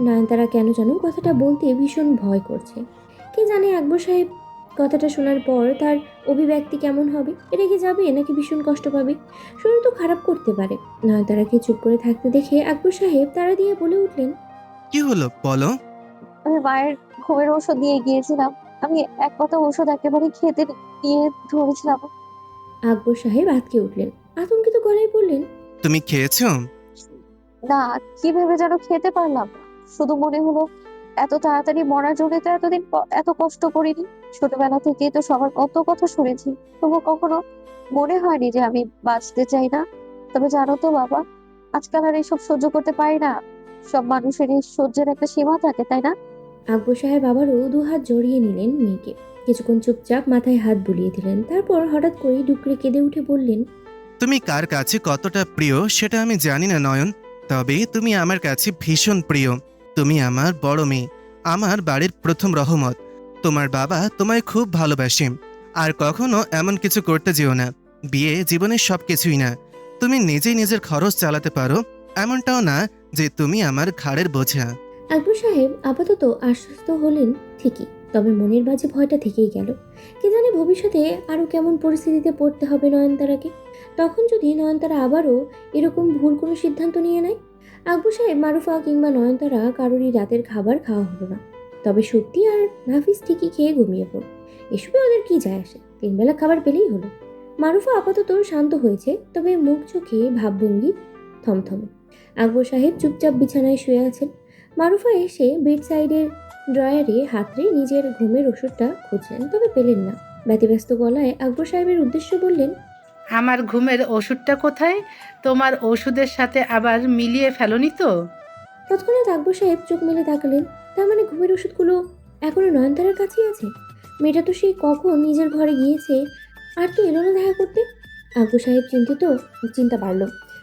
নয়নতারা কেন যেন কথাটা বলতে ভীষণ ভয় করছে। কে জানে আকবর সাহেব কথাটা শোনার পর তার অভিব্যক্তি কেমন হবে, রেগে যাবে নাকি ভীষণ কষ্ট পাবে, শরীর তো খারাপ করতে পারে। নয়নতারাকে চুপ করে থাকতে দেখে আকবর সাহেব তাড়া দিয়ে বলে উঠলেন। কি হলো বলো? আমি মায়ের ঘুমের ওষুধ দিয়ে গিয়েছিলাম। আমি এক কথা ওষুধ একেবারে খেতে নিয়ে ধরেছিলাম। আকবর সাহেব আঁতকে উঠলেন, আতঙ্কিত গলায় বললেন। তুমি খেয়েছো? না, কি ভেবে যেন খেতে পারলাম না। শুধু মনে হলো এত তাড়াতাড়ি মরার জন্য তো এতদিন এত কষ্ট করিনি। ছোটবেলা থেকেই তো সবার কত কথা শুনেছি, তবু কখনো মনে হয়নি যে আমি বাঁচতে চাই না। তবে জানো তো বাবা, আজকাল আর এইসব সহ্য করতে পারি না। সব মানুষেরই সহ্যের একটা সীমা থাকে, তাই না? আকবর সাহেব আবারও দুহাত জড়িয়ে নিলেন মেয়েকে। কিছুক্ষণ চুপচাপ মাথায় হাত বুলিয়ে দিলেন, তারপর হঠাৎ করেই ডুকরে কেঁদে উঠে বললেন। তুমি কার কাছে কতটা প্রিয় সেটা আমি জানি না নয়ন, তবে তুমি আমার কাছে ভীষণ প্রিয়। তুমি আমার বড় মেয়ে, আমার বাড়ির প্রথম রহমত। তোমার বাবা তোমায় খুব ভালোবাসে। আর কখনো এমন কিছু করতে যেও না। বিয়ে জীবনের সব কিছুই না। তুমি নিজেই নিজের খরচ চালাতে পারো, এমনটাও না যে তুমি আমার ঘাড়ের বোঝা। আকবর সাহেব আপাতত আশ্বস্ত হলেন ঠিকই, তবে মনের মাঝে ভয়টা থেকেই গেল। কে জানে ভবিষ্যতে আরও কেমন পরিস্থিতিতে পড়তে হবে নয়নতারাকে। তখন যদি নয়নতারা আবারও এরকম ভুল কোনো সিদ্ধান্ত নিয়ে নেয়। আকবর সাহেব মারুফা কিংবা নয়নতারা কারোরই রাতের খাবার খাওয়া হলো না। তবে সত্যি আর নাফিস ঠিকই খেয়ে ঘুমিয়ে পড়ল। এসবে ওদের কি যায় আসে, 3 বেলা খাবার পেলেই হলো। মারুফা আপাতত শান্ত হয়েছে, তবে মুখ চোখে ভাবভঙ্গি থমথমে। আকবর সাহেব চুপচাপ বিছানায় শুয়ে আছেন। মারুফা এসে বেড সাইডের ড্রয়ারে হাতড়ে নিজের ঘুমের ওষুধটা খুঁজলেন, তবে পেলেন না। ব্যতিব্যস্ত গলায় আকবর সাহেবের উদ্দেশ্য বললেন। আমার ঘুমের ওষুধটা কোথায়? তোমার ওষুধের সাথে আবার মিলিয়ে ফেলোনি তো? তৎক্ষণাৎ আকবর সাহেব চোখ মেলে তাকালেন। তার মানে ঘুমের ওষুধগুলো এখনো নয়নতারার কাছেই আছে। মেয়েটা তো সেই কখন নিজের ঘরে গিয়েছে, আর তো এলো না দেখা করতে। আকবর সাহেব চিন্তা বাড়ল।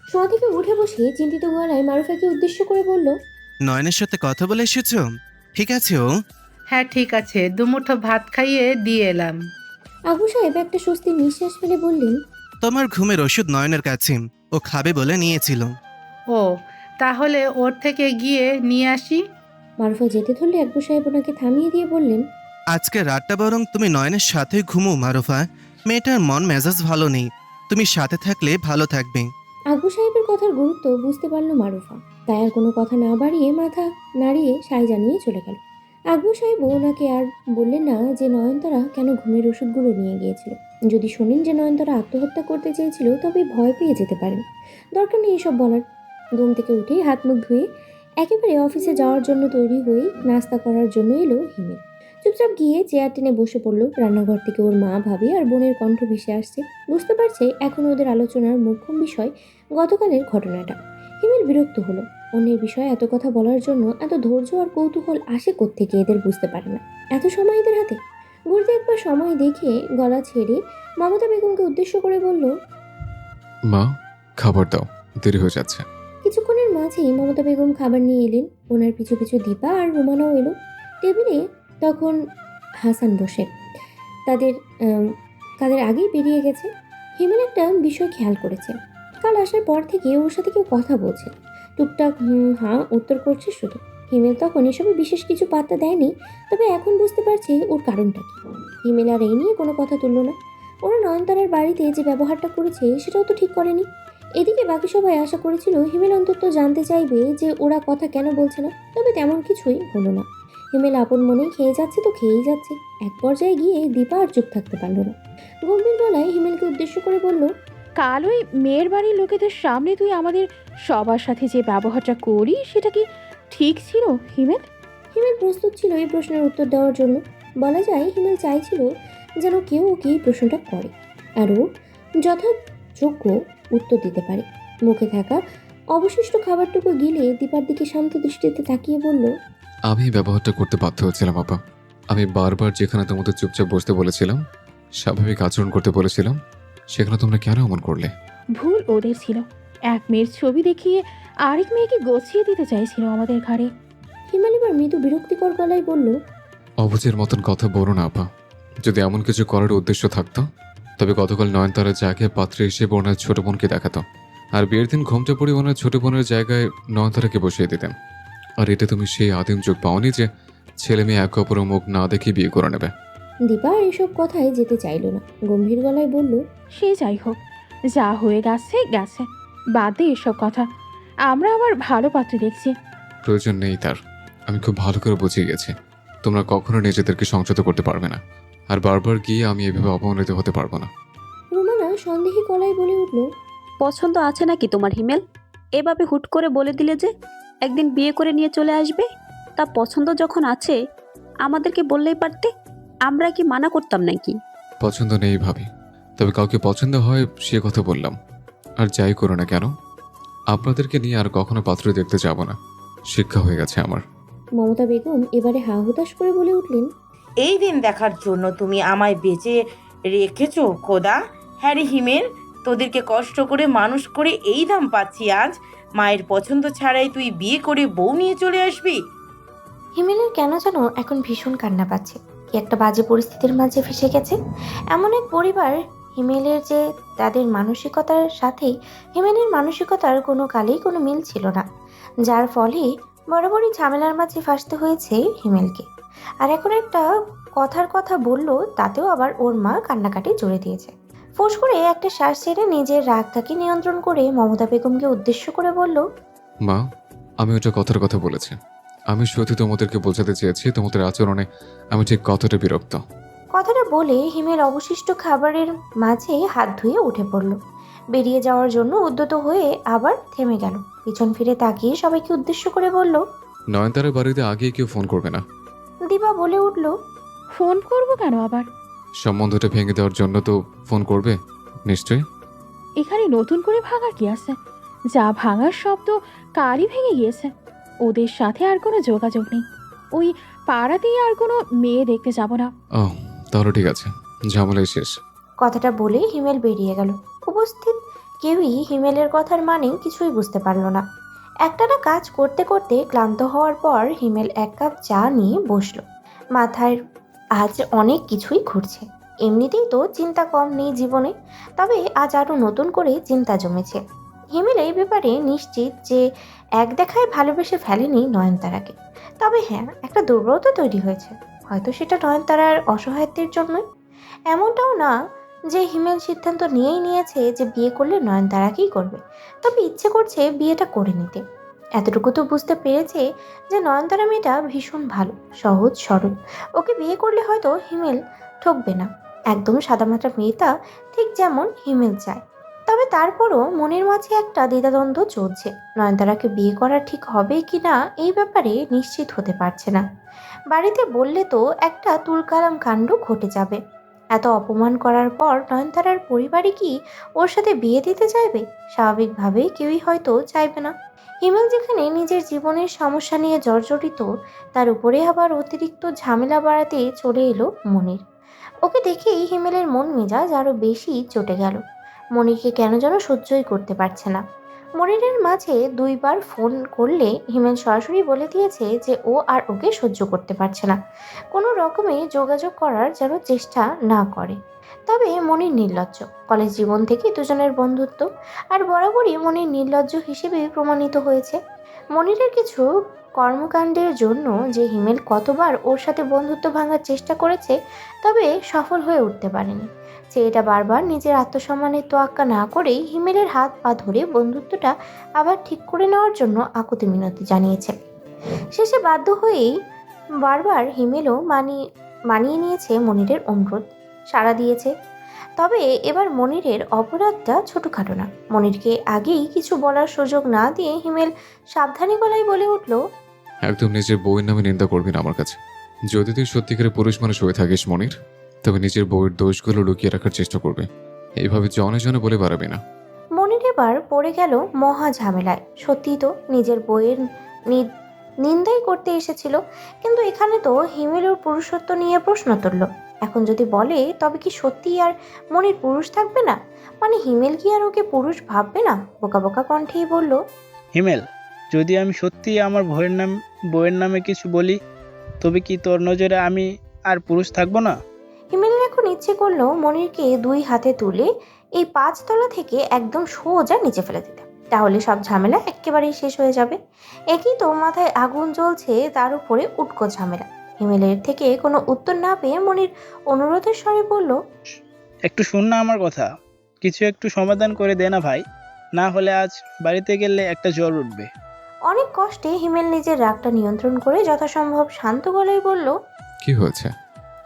শোয়া থেকে উঠে বসে চিন্তিত গলায় মারুফাকে উদ্দেশ্য করে বলল। নয়নের সাথে কথা বলে এসেছো? ঠিক আছে ও? হ্যাঁ ঠিক আছে, দুমুঠো ভাত খাইয়ে দিয়ে এলাম। আকবর সাহেব একটা স্বস্তির নিঃশ্বাস ফেলে বললেন। তোমার ঘুমের ওষুধ নয়নের কাছে, ও খাবে বলে নিয়েছিল। ও, তাহলে ওর থেকে গিয়ে নিয়ে আসি। মারুফা যেতে ধরলে আকবর সাহেব ওনাকে থামিয়ে দিয়ে বললেন। আজকে রাতটা বরং তুমি নয়নের সাথে ঘুমো মারুফা। মেয়েটার মন মেজাজ ভালো নেই, তুমি সাথে থাকলে ভালো থাকবে। আকবর সাহেবের কথার গুরুত্ব বুঝতে পারল মারুফা, তাই আর কোনো কথা না বাড়িয়ে মাথা নাড়িয়ে সায় জানিয়ে চলে গেল। আকবর সাহেব ওনাকে আর বললেন না যে নয়নতারা কেন ঘুমের ওষুধগুলো নিয়ে গিয়েছিল। যদি শোনেন যে নয়নতারা আত্মহত্যা করতে চেয়েছিল, তবে ভয় পেয়ে যেতে পারেন। দরকার নেই এসব বলার। ঘুম থেকে উঠেই হাত মুখ ধুয়ে একেবারে অফিসে যাওয়ার জন্য তৈরি হয়েই নাস্তা করার জন্য এলো হিমেল। চুপচাপ গিয়ে চেয়ার টেনে বসে পড়লো। রান্নাঘর থেকে ওর মা, ভাবি আর বোনের কণ্ঠ ভেসে আসছে। বুঝতে পারছে এখন ওদের আলোচনার মুখ্য বিষয় গতকালের ঘটনাটা। হিমেল বিরক্ত হলো। অন্যের বিষয়ে এত কথা বলার জন্য এত ধৈর্য আর কৌতূহল আসে কোত্থেকে এদের বুঝতে পারে না। এত সময় এদের হাতে। ঘুরতে একবার সময় দেখে গলা ছেড়ে মমতা বেগমকে উদ্দেশ্য করে বলল। মা, খাবার দাও, দেরি হয়ে যাচ্ছে। কিছুক্ষণের মাঝেই মমতা বেগম খাবার নিয়ে এলেন। ওনার পিছু পিছু দীপা আর রুমানাও এলো। টেবিলে তখন হাসান বসে। তাদের তাদের আগেই বেরিয়ে গেছে। হিমেল একটা বিষয় খেয়াল করেছে। কাল আসার পর থেকে ওর সাথে কেউ কথা বলছে, টুকটাক হাঁ উত্তর করছে শুধু। হিমেল তখন এসবে বিশেষ কিছু পাত্তা দেয়নি, তবে এখন বুঝতে পারছে ওর কারণটা কি। হিমেল আর এই নিয়ে কোনো কথা তুলল না। ওরা নয়নতারার বাড়িতে যে ব্যবহারটা করেছে সেটাও তো ঠিক করেনি। এদিকে বাকি সবাই আশা করেছিল হিমেল অন্তত জানতে চাইবে যে ওরা কথা কেন বলছে না, তবে তেমন কিছুই হলো না। হিমেল আপন মনেই খেয়ে যাচ্ছে তো খেয়েই যাচ্ছে। এক পর্যায়ে গিয়ে দীপা আর চুপ থাকতে পারল না। গম্ভীর গলায় হিমেলকে উদ্দেশ্য করে বলল। কাল ওই মেয়ের বাড়ির লোকেদের সামনে তুই আমাদের সবার সাথে যে ব্যবহারটা করি সেটা কি ঠিক ছিল হিমেল? হিমেল প্রস্তুত ছিল এই প্রশ্নের উত্তর দেওয়ার জন্য। বলা যায় হিমেল চাইছিল যেন কেউ ওকে এই প্রশ্নটা করে, আরও যথাযোগ্য উত্তর দিতে পারে। মুখে থাকা অবশিষ্ট খাবারটুকু গিলে দীপার দিকে শান্ত দৃষ্টিতে তাকিয়ে বলল। আমি এই ব্যবহারটা করতে বাধ্য হচ্ছিলাম আপা। আমি বারবার যেখানে তোমাদের চুপচাপ বসতে বলেছিলাম, স্বাভাবিক আচরণ করতে বলেছিলাম, সেখানে তোমরা কেন এমন করলে? ভুল ওদের ছিল। এক মেয়ের ছবি দেখিয়ে আরেক মেয়েকে গছিয়ে দিতে চাইছিল আমাদের ঘাড়ে। হিমেল এবার মৃদু বিরক্তিকর গলায় বলল। অবুঝের মতন কথা বলো না আপা। যদি এমন কিছু করার উদ্দেশ্য থাকতো, তবে গতকাল নয়নতারা জায়গায় পাত্রে এসে ওনার ছোট বোনকে দেখাতো। আর বিয়ের দিন ঘোমটা পড়ে ওনার ছোট বোনের জায়গায় নয়নতারাকে বসিয়ে দিতেন। আর এটা তুমি সেই আদিম যুগ পাওনি যে ছেলে মেয়ে একে অপরের মুখ না দেখে বিয়ে করে নেবে। দীপা আর এসব কথায় যেতে চাইল না, গম্ভীর গলায় বলল, সে যাই হোক, যা হয়ে গেছে গেছে, বাদ দে এসব কথা। আমরা আবার ভালো পাত্র দেখছি। প্রয়োজন নেই তার। আমি খুব ভালো করে বুঝিয়ে গেছি তোমরা কখনো নিজেদেরকে সংযত করতে পারবে না। আর বারবার গিয়ে আমি এভাবে অপমানিত হতে পারবো না। রুমানা সন্দেহী গলায় বলে উঠল, পছন্দ আছে নাকি তোমার হিমেল? এভাবে হুট করে বলে দিলে যে একদিন বিয়ে করে নিয়ে চলে আসবে। তা পছন্দ যখন আছে আমাদেরকে বললেই পারতে, আমরা কি মানা করতাম নাকি? পছন্দ নেই ভাবি, তবে কাউকে পছন্দ হয় সে কথা বললাম। আর যাই করো না কেন, আপনাদেরকে নিয়ে আর কখনো পাত্র দেখতে যাব না। শিক্ষা হয়ে গেছে আমার। মমতা বেগম এবারে হা হুতাশ করে বলে উঠলেন, এই দিন দেখার জন্য তুমি আমায় বেঁচে রেখেছো খোদা। হ্যাঁ রে হিমেল, তোদেরকে কষ্ট করে মানুষ করে এই দাম পাচ্ছি আজ। মায়ের পছন্দ ছাড়াই তুই বিয়ে করে বউ নিয়ে চলে আসবি। হিমেলের কেন যেন এখন ভীষণ কান্না পাচ্ছে। কি একটা বাজে পরিস্থিতির মাঝে ফেসে গেছে এমন এক পরিবার। হিমেলের যে তাদের মানসিকতার সাথে হিমেলের মানসিকতার কোনো কালেই কোনো মিল ছিল না, যার ফলে বরাবরই ঝামেলার মাঝে ফাঁসতে হয়েছে হিমেলকে। আর এখন একটা কথার কথা বললো, তাতেও আবার ওর মা কান্নাকাটি জুড়ে দিয়েছে। ফোঁস করে একটা শ্বাস ছেড়ে নিজের রাগটাকে নিয়ন্ত্রণ করে মমতা বেগমকে উদ্দেশ্য করে বলল, মা, আমি ওটা কথার কথা বলেছি। আমি সত্যি তোমাদেরকে বোঝাতে চেয়েছি তোমাদের আচরণে আমি ঠিক কতটা বিরক্ত। কথাটা বলে হিমেল অবশিষ্ট খাবারের মাঝে হাত ধুয়ে উঠে পড়ল। বেরিয়ে যাওয়ার জন্য উদ্যত হয়ে আবার থেমে গেল। পিছন ফিরে তাকিয়ে সবাইকে উদ্দেশ্য করে বলল, নয়নতারার বাড়িতে আগে কেউ ফোন করবে না। দিবা বলে উঠল, ফোন করবো কেন আবার? সম্বন্ধটা ভেঙে দেওয়ার জন্য তো ফোন করবে নিশ্চয়ই। এখানে নতুন করে ভাঙার কি আছে? যা ভাঙার শব্দ কারই ভেঙে গিয়েছে। ওদের সাথে আর কোনো যোগাযোগ নেই। ওই পাড়াতেই আর কোনো মেয়ে দেখতে যাব না। ও, তাহলে ঠিক আছে, ঝামেলাই শেষ। কথাটা বলে হিমেল বেরিয়ে গেল। উপস্থিত কেউই হিমেলের কথার মানে কিছুই বুঝতে পারল না। একটানা কাজ করতে করতে ক্লান্ত হওয়ার পর হিমেল এক কাপ চা নিয়ে বসলো। মাথায় আজ অনেক কিছুই ঘুরছে। এমনিতেই তো চিন্তা কম নেই জীবনে, তবে আজ আরও নতুন করে চিন্তা জমেছে। হিমেল এই ব্যাপারে নিশ্চিত যে এক দেখায় ভালোবেসে ফেলেনি নয়নতারাকে। তবে হ্যাঁ, একটা দুর্বলতা তৈরি হয়েছে। হয়তো সেটা নয়নতারার অসহায়ত্বের জন্যই। এমনটাও না যে হিমেল সিদ্ধান্ত নিয়েই নিয়েছে যে বিয়ে করলে নয়নতারাকেই করবে, তবে ইচ্ছে করছে বিয়েটা করে নিতে। এতটুকু তো বুঝতে পেরেছে যে নয়নতারা মেয়েটা ভীষণ ভালো, সহজ সরল। ওকে বিয়ে করলে হয়তো হিমেল ঠকবে না। একদম সাদামাটা মেয়েটা, ঠিক যেমন হিমেল চায়। তবে তারপরও মনের মাঝে একটা দ্বিধাদ্বন্দ্ব চলছে। নয়নতারাকে বিয়ে করা ঠিক হবে কি না এই ব্যাপারে নিশ্চিত হতে পারছে না। বাড়িতে বললে তো একটা তুলকালাম কাণ্ড ঘটে যাবে। এত অপমান করার পর নয়নতারার পরিবারই কি ওর সাথে বিয়ে দিতে চাইবে? স্বাভাবিকভাবেই কেউই হয়তো চাইবে না। হিমেল যেখানে নিজের জীবনের সমস্যা নিয়ে জর্জরিত, তার উপরে আবার অতিরিক্ত ঝামেলা বাড়াতে চলে এলো মনির। ওকে দেখেই হিমেলের মন মেজাজ আরও বেশি চটে গেল। মনিরকে কেন যেন সহ্যই করতে পারছে না। মনিরের মাঝে দুইবার ফোন করলে হিমেল সরাসরি বলে দিয়েছে যে ও আর ওকে সহ্য করতে পারছে না, কোনো রকমে যোগাযোগ করার যেন চেষ্টা না করে। তবে মনির নির্লজ্জ। কলেজ জীবন থেকে দুজনের বন্ধুত্ব, আর বরাবরই মনির নির্লজ্জ হিসেবে প্রমাণিত হয়েছে। মনিরের কিছু কর্মকাণ্ডের জন্য যে হিমেল কতবার ওর সাথে বন্ধুত্ব ভাঙার চেষ্টা করেছে, তবে সফল হয়ে উঠতে পারেনি। সে এটা বারবার নিজের আত্মসম্মানের তোয়াক্কা না করেই হিমেলের হাত পা ধরে বন্ধুত্বটা আবার ঠিক করে নেওয়ার জন্য আকুতি মিনতি জানিয়েছে। শেষে বাধ্য হয়েই বারবার হিমেলও মানিয়ে নিয়েছে মনিরের অনুরোধ, সাড়া দিয়েছে। তবে এবার মনিরের অপরাধটা ছোটখাটো না। মনিরকে আগেই কিছু বলার সুযোগ না দিয়ে হিমেল সাবধানী গলায় বলে উঠল, একদম নিজের বউয়ের নামে নিন্দা করবি না আমার কাছে। যদি তুই সত্যিকারের পুরুষ মানুষ হয়ে থাকিস মনির, তবে নিজের বউয়ের দোষগুলো লুকিয়ে রাখার চেষ্টা করবে। এইভাবে জনে জনে বলে বাড়াবি না। মনির এবার পড়ে গেল মহা ঝামেলায়। সত্যি তো নিজের বইয়ের নিন্দাই করতে এসেছিল, কিন্তু এখানে তো হিমেলের পুরুষত্ব নিয়ে প্রশ্ন তুলল। এখন যদি বলে তবে কি সত্যি আর মনির পুরুষ থাকবে না? মানে হিমেল কি আর ওকে পুরুষ ভাববে না? বোকা বোকা কণ্ঠেই বলল, হিমেল, যদি আমি সত্যি আমার বউয়ের নামে কিছু বলি, তবে কি তোর নজরে আমি আর পুরুষ থাকবো না? হিমেলের এখন ইচ্ছে করলো মনিরকে 2 হাতে তুলে এই 5 তলা থেকে একদম সোজা নিচে ফেলে দিতে। তাহলে সব ঝামেলা একেবারেই শেষ হয়ে যাবে। একই তো মাথায় আগুন জ্বলছে, তার উপরে উটকো ঝামেলা। হিমেলের থেকে কোনো উত্তর না পেয়ে মনির অনুরোধের স্বরে বলল, একটু শোন না আমার কথা, কিছু একটু সমাধান করে দে না ভাই, না হলে আজ বাড়িতে গেলে একটা জ্বর উঠবে। অনেক কষ্টে হিমেল নিজের রাগটা নিয়ন্ত্রণ করে যথাসম্ভব শান্ত গলায় বলল। কি হয়েছে?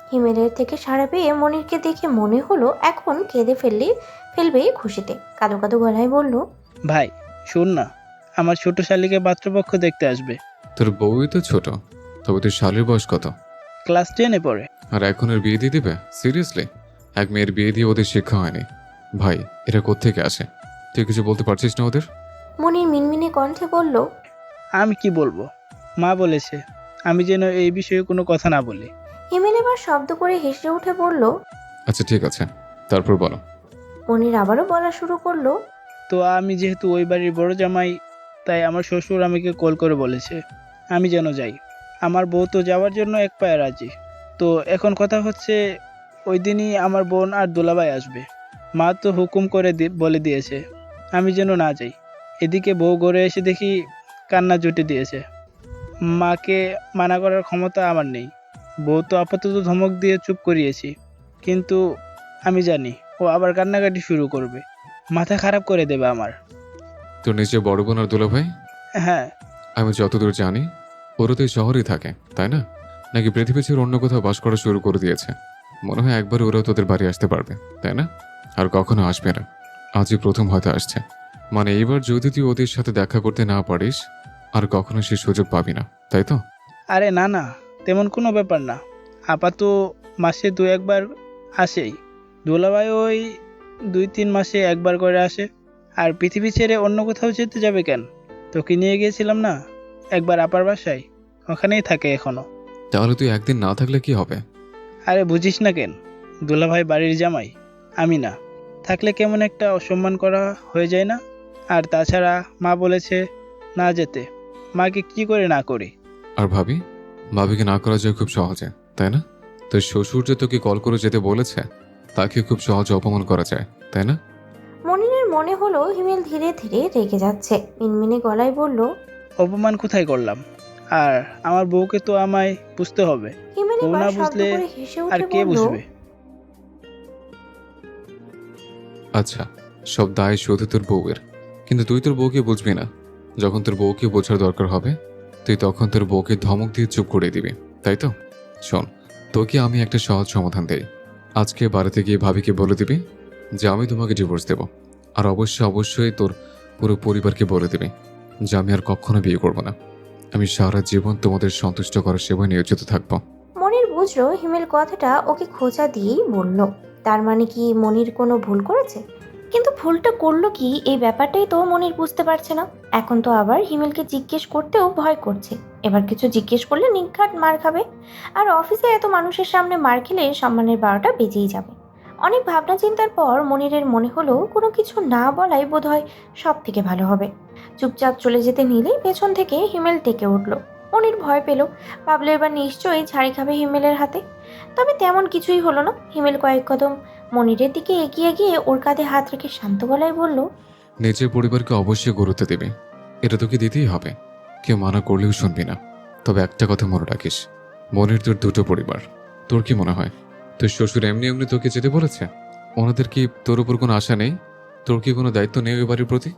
হিমেলের থেকে সাড়া পেয়ে মনিরকে দেখে মনে হলো এখন কেঁদে ফেলবে খুশিতে। কাঁদো কাঁদো গলায় বলল, ভাই শোন না, আমার ছোট শালিকে পাত্রপক্ষ দেখতে আসবে। তোর বউই তো ছোট, তবে তোর শালীর বয়স কত? ক্লাস 10-এ পড়ে। আর এখন এর বিয়ে দিয়ে দিবে? সিরিয়াসলি? এক মেয়ের বিয়ে দিয়ে ওদের শিক্ষা হয়নি। ভাই, এরা কোত্থেকে আসে? তুই কিছু বলতে পারছিস না ওদের? মনির মিনমিনে কণ্ঠে বলল, আমি কি বলবো, মা বলেছে আমি যেন এই বিষয়ে কোনো কথা না বলি। হিমেল এবার শব্দ করে হেসে উঠে বলল। আচ্ছা ঠিক আছে, তারপর বলো। মনির আবারও বলা শুরু করলো, তো আমি যেহেতু ওই বাড়ির বড় জামাই, তাই আমার শ্বশুর আমাকে কল করে বলেছে আমি যেন যাই। আমার বউ তো যাওয়ার জন্য এক পায়ে রাজি। তো এখন কথা হচ্ছে ওই দিনই আমার বোন আর দুলাভাই আসবে। মা তো হুকুম করে বলে দিয়েছে আমি যেন না যাই। এদিকে বউ ঘরে এসে দেখি কান্না জুটে দিয়েছে। মাকে মানা করার ক্ষমতা আমার নেই। বউ তো আপাতত ধমক দিয়ে চুপ করিয়েছি, কিন্তু আমি জানি ও আবার কান্নাকাটি শুরু করবে, মাথা খারাপ করে দেবে আমার। তোর নিজের বড় বোন আর দুলাভাই? হ্যাঁ। আমি যতদূর জানি ওরা তো এই শহরেই থাকে, তাই না? নাকি পৃথিবী ছেড়ে অন্য কোথাও বাস করা শুরু করে দিয়েছে? মনে হয় একবার ওরাও তোদের বাড়ি আসতে পারবে, তাই না? আর কখনো আসবে না, আজই প্রথম হয়তো আসছে। মানে এইবার যদি তুই ওদের সাথে দেখা করতে না পারিস আর কখনো সে সুযোগ পাবি না, তাই তো? আরে না না, তেমন কোনো ব্যাপার না। আপাতত মাসে 2-1 বার আসেই। দুলাভাই ওই 2-3 মাসে একবার করে আসে। আর পৃথিবী ছেড়ে অন্য কোথাও যেতে যাবে কেন? তোকে নিয়ে গিয়েছিলাম না একবার আপার বাসায়, ওখানেই থাকে এখনো। তাহলে তুই একদিন না থাকলে কি হবে? আরে বুঝিস না কেন, দুলাভাই বাড়ির জামাই, আমি না থাকলে কেমন একটা অসম্মান করা হয়ে যায় না? আর তাছাড়া মা বলেছে না যেতে, মাকে কি করে না করি। আর ভাবিকে না করা যায় খুব সহজে, তাই না? তোর শ্বশুর যে তোকে কল করে যেতে বলেছে তাকে খুব সহজে অপমান করা যায়, তাই না? মনিরের মনে হলো হিমেল ধীরে ধীরে রেগে যাচ্ছে। মিনমিনে গলায় বলল, অপমান কোথায় করলাম? আর আমার বউকে তো আমায় বুঝতে হবে। হিমেল বউ এবার না শব্দ বুঝলে করে হেসে আর উঠে কে বলল, বুঝবে? আচ্ছা, সব দায় শুধু তোর বউয়ের, কিন্তু তুই তোর বউকে বুঝবি না। যখন তোর বউকে বোঝার দরকার হবে তুই তখন তোর বউকে ধমক দিয়ে চুপ করে দিবি, তাই তো? শোন, তোকে আমি একটা সহজ সমাধান দেই। আজকে বাড়িতে গিয়ে ভাবিকে বলে দিবি যে আমি তোমাকে ডিভোর্স দেব। আর অবশ্যই তোর পুরো পরিবারকে বলে দিবি যে আমি আর কখনো বিয়ে করব না। আমি সারা জীবন তোমাদের সন্তুষ্ট করার সেবায় নিয়োজিত থাকবো। মনির বুঝলো হিমেল কথাটা ওকে খোঁচা দিয়েই বলল। তার মানে কি মনির কোনো ভুল করেছে? কিন্তু ভুলটা করলো কি, এই ব্যাপারটাই তো মনির বুঝতে পারছে না। এখন তো আবার হিমেলকে জিজ্ঞেস করতেও ভয় করছে। এবার কিছু জিজ্ঞেস করলে নিঘাত মার খাবে, আর অফিসে এত মানুষের সামনে মার খেলে সম্মানের 12টা বেজেই যাবে। অনেক ভাবনা চিন্তার পর মনিরের মনে হলো কোনো কিছু না বলাই বোধহয় সব থেকে ভালো হবে। চুপচাপ চলে যেতে নিলেই পেছন থেকে হিমেল ডেকে উঠল। মনির ভয় পেল, ভাবলো এবার নিশ্চয়ই ঝাড়ি খাবে হিমেলের হাতে। তবে তেমন কিছুই হলো না। হিমেল কয়েক কদম মনিরের দিকে এগিয়ে গিয়ে ওর কাঁধে হাত রেখে শান্ত গলায় বলল, নিজের পরিবারকে অবশ্যই গুরুত্ব দিবি, এটা তোকে দিতেই হবে। কেউ মানা করলেও শুনবি না। তবে একটা কথা মনে রাখিস, মনের তোর দুটো পরিবার। তোর কি মনে হয় তোর শ্বশুর এমনি এমনি তোকে যেতে বলেছে? ওনাদের কি তোর উপর কোনো আশা নেই? তোর কি কোনো দায়িত্ব নেই ওই বাড়ির প্রতি?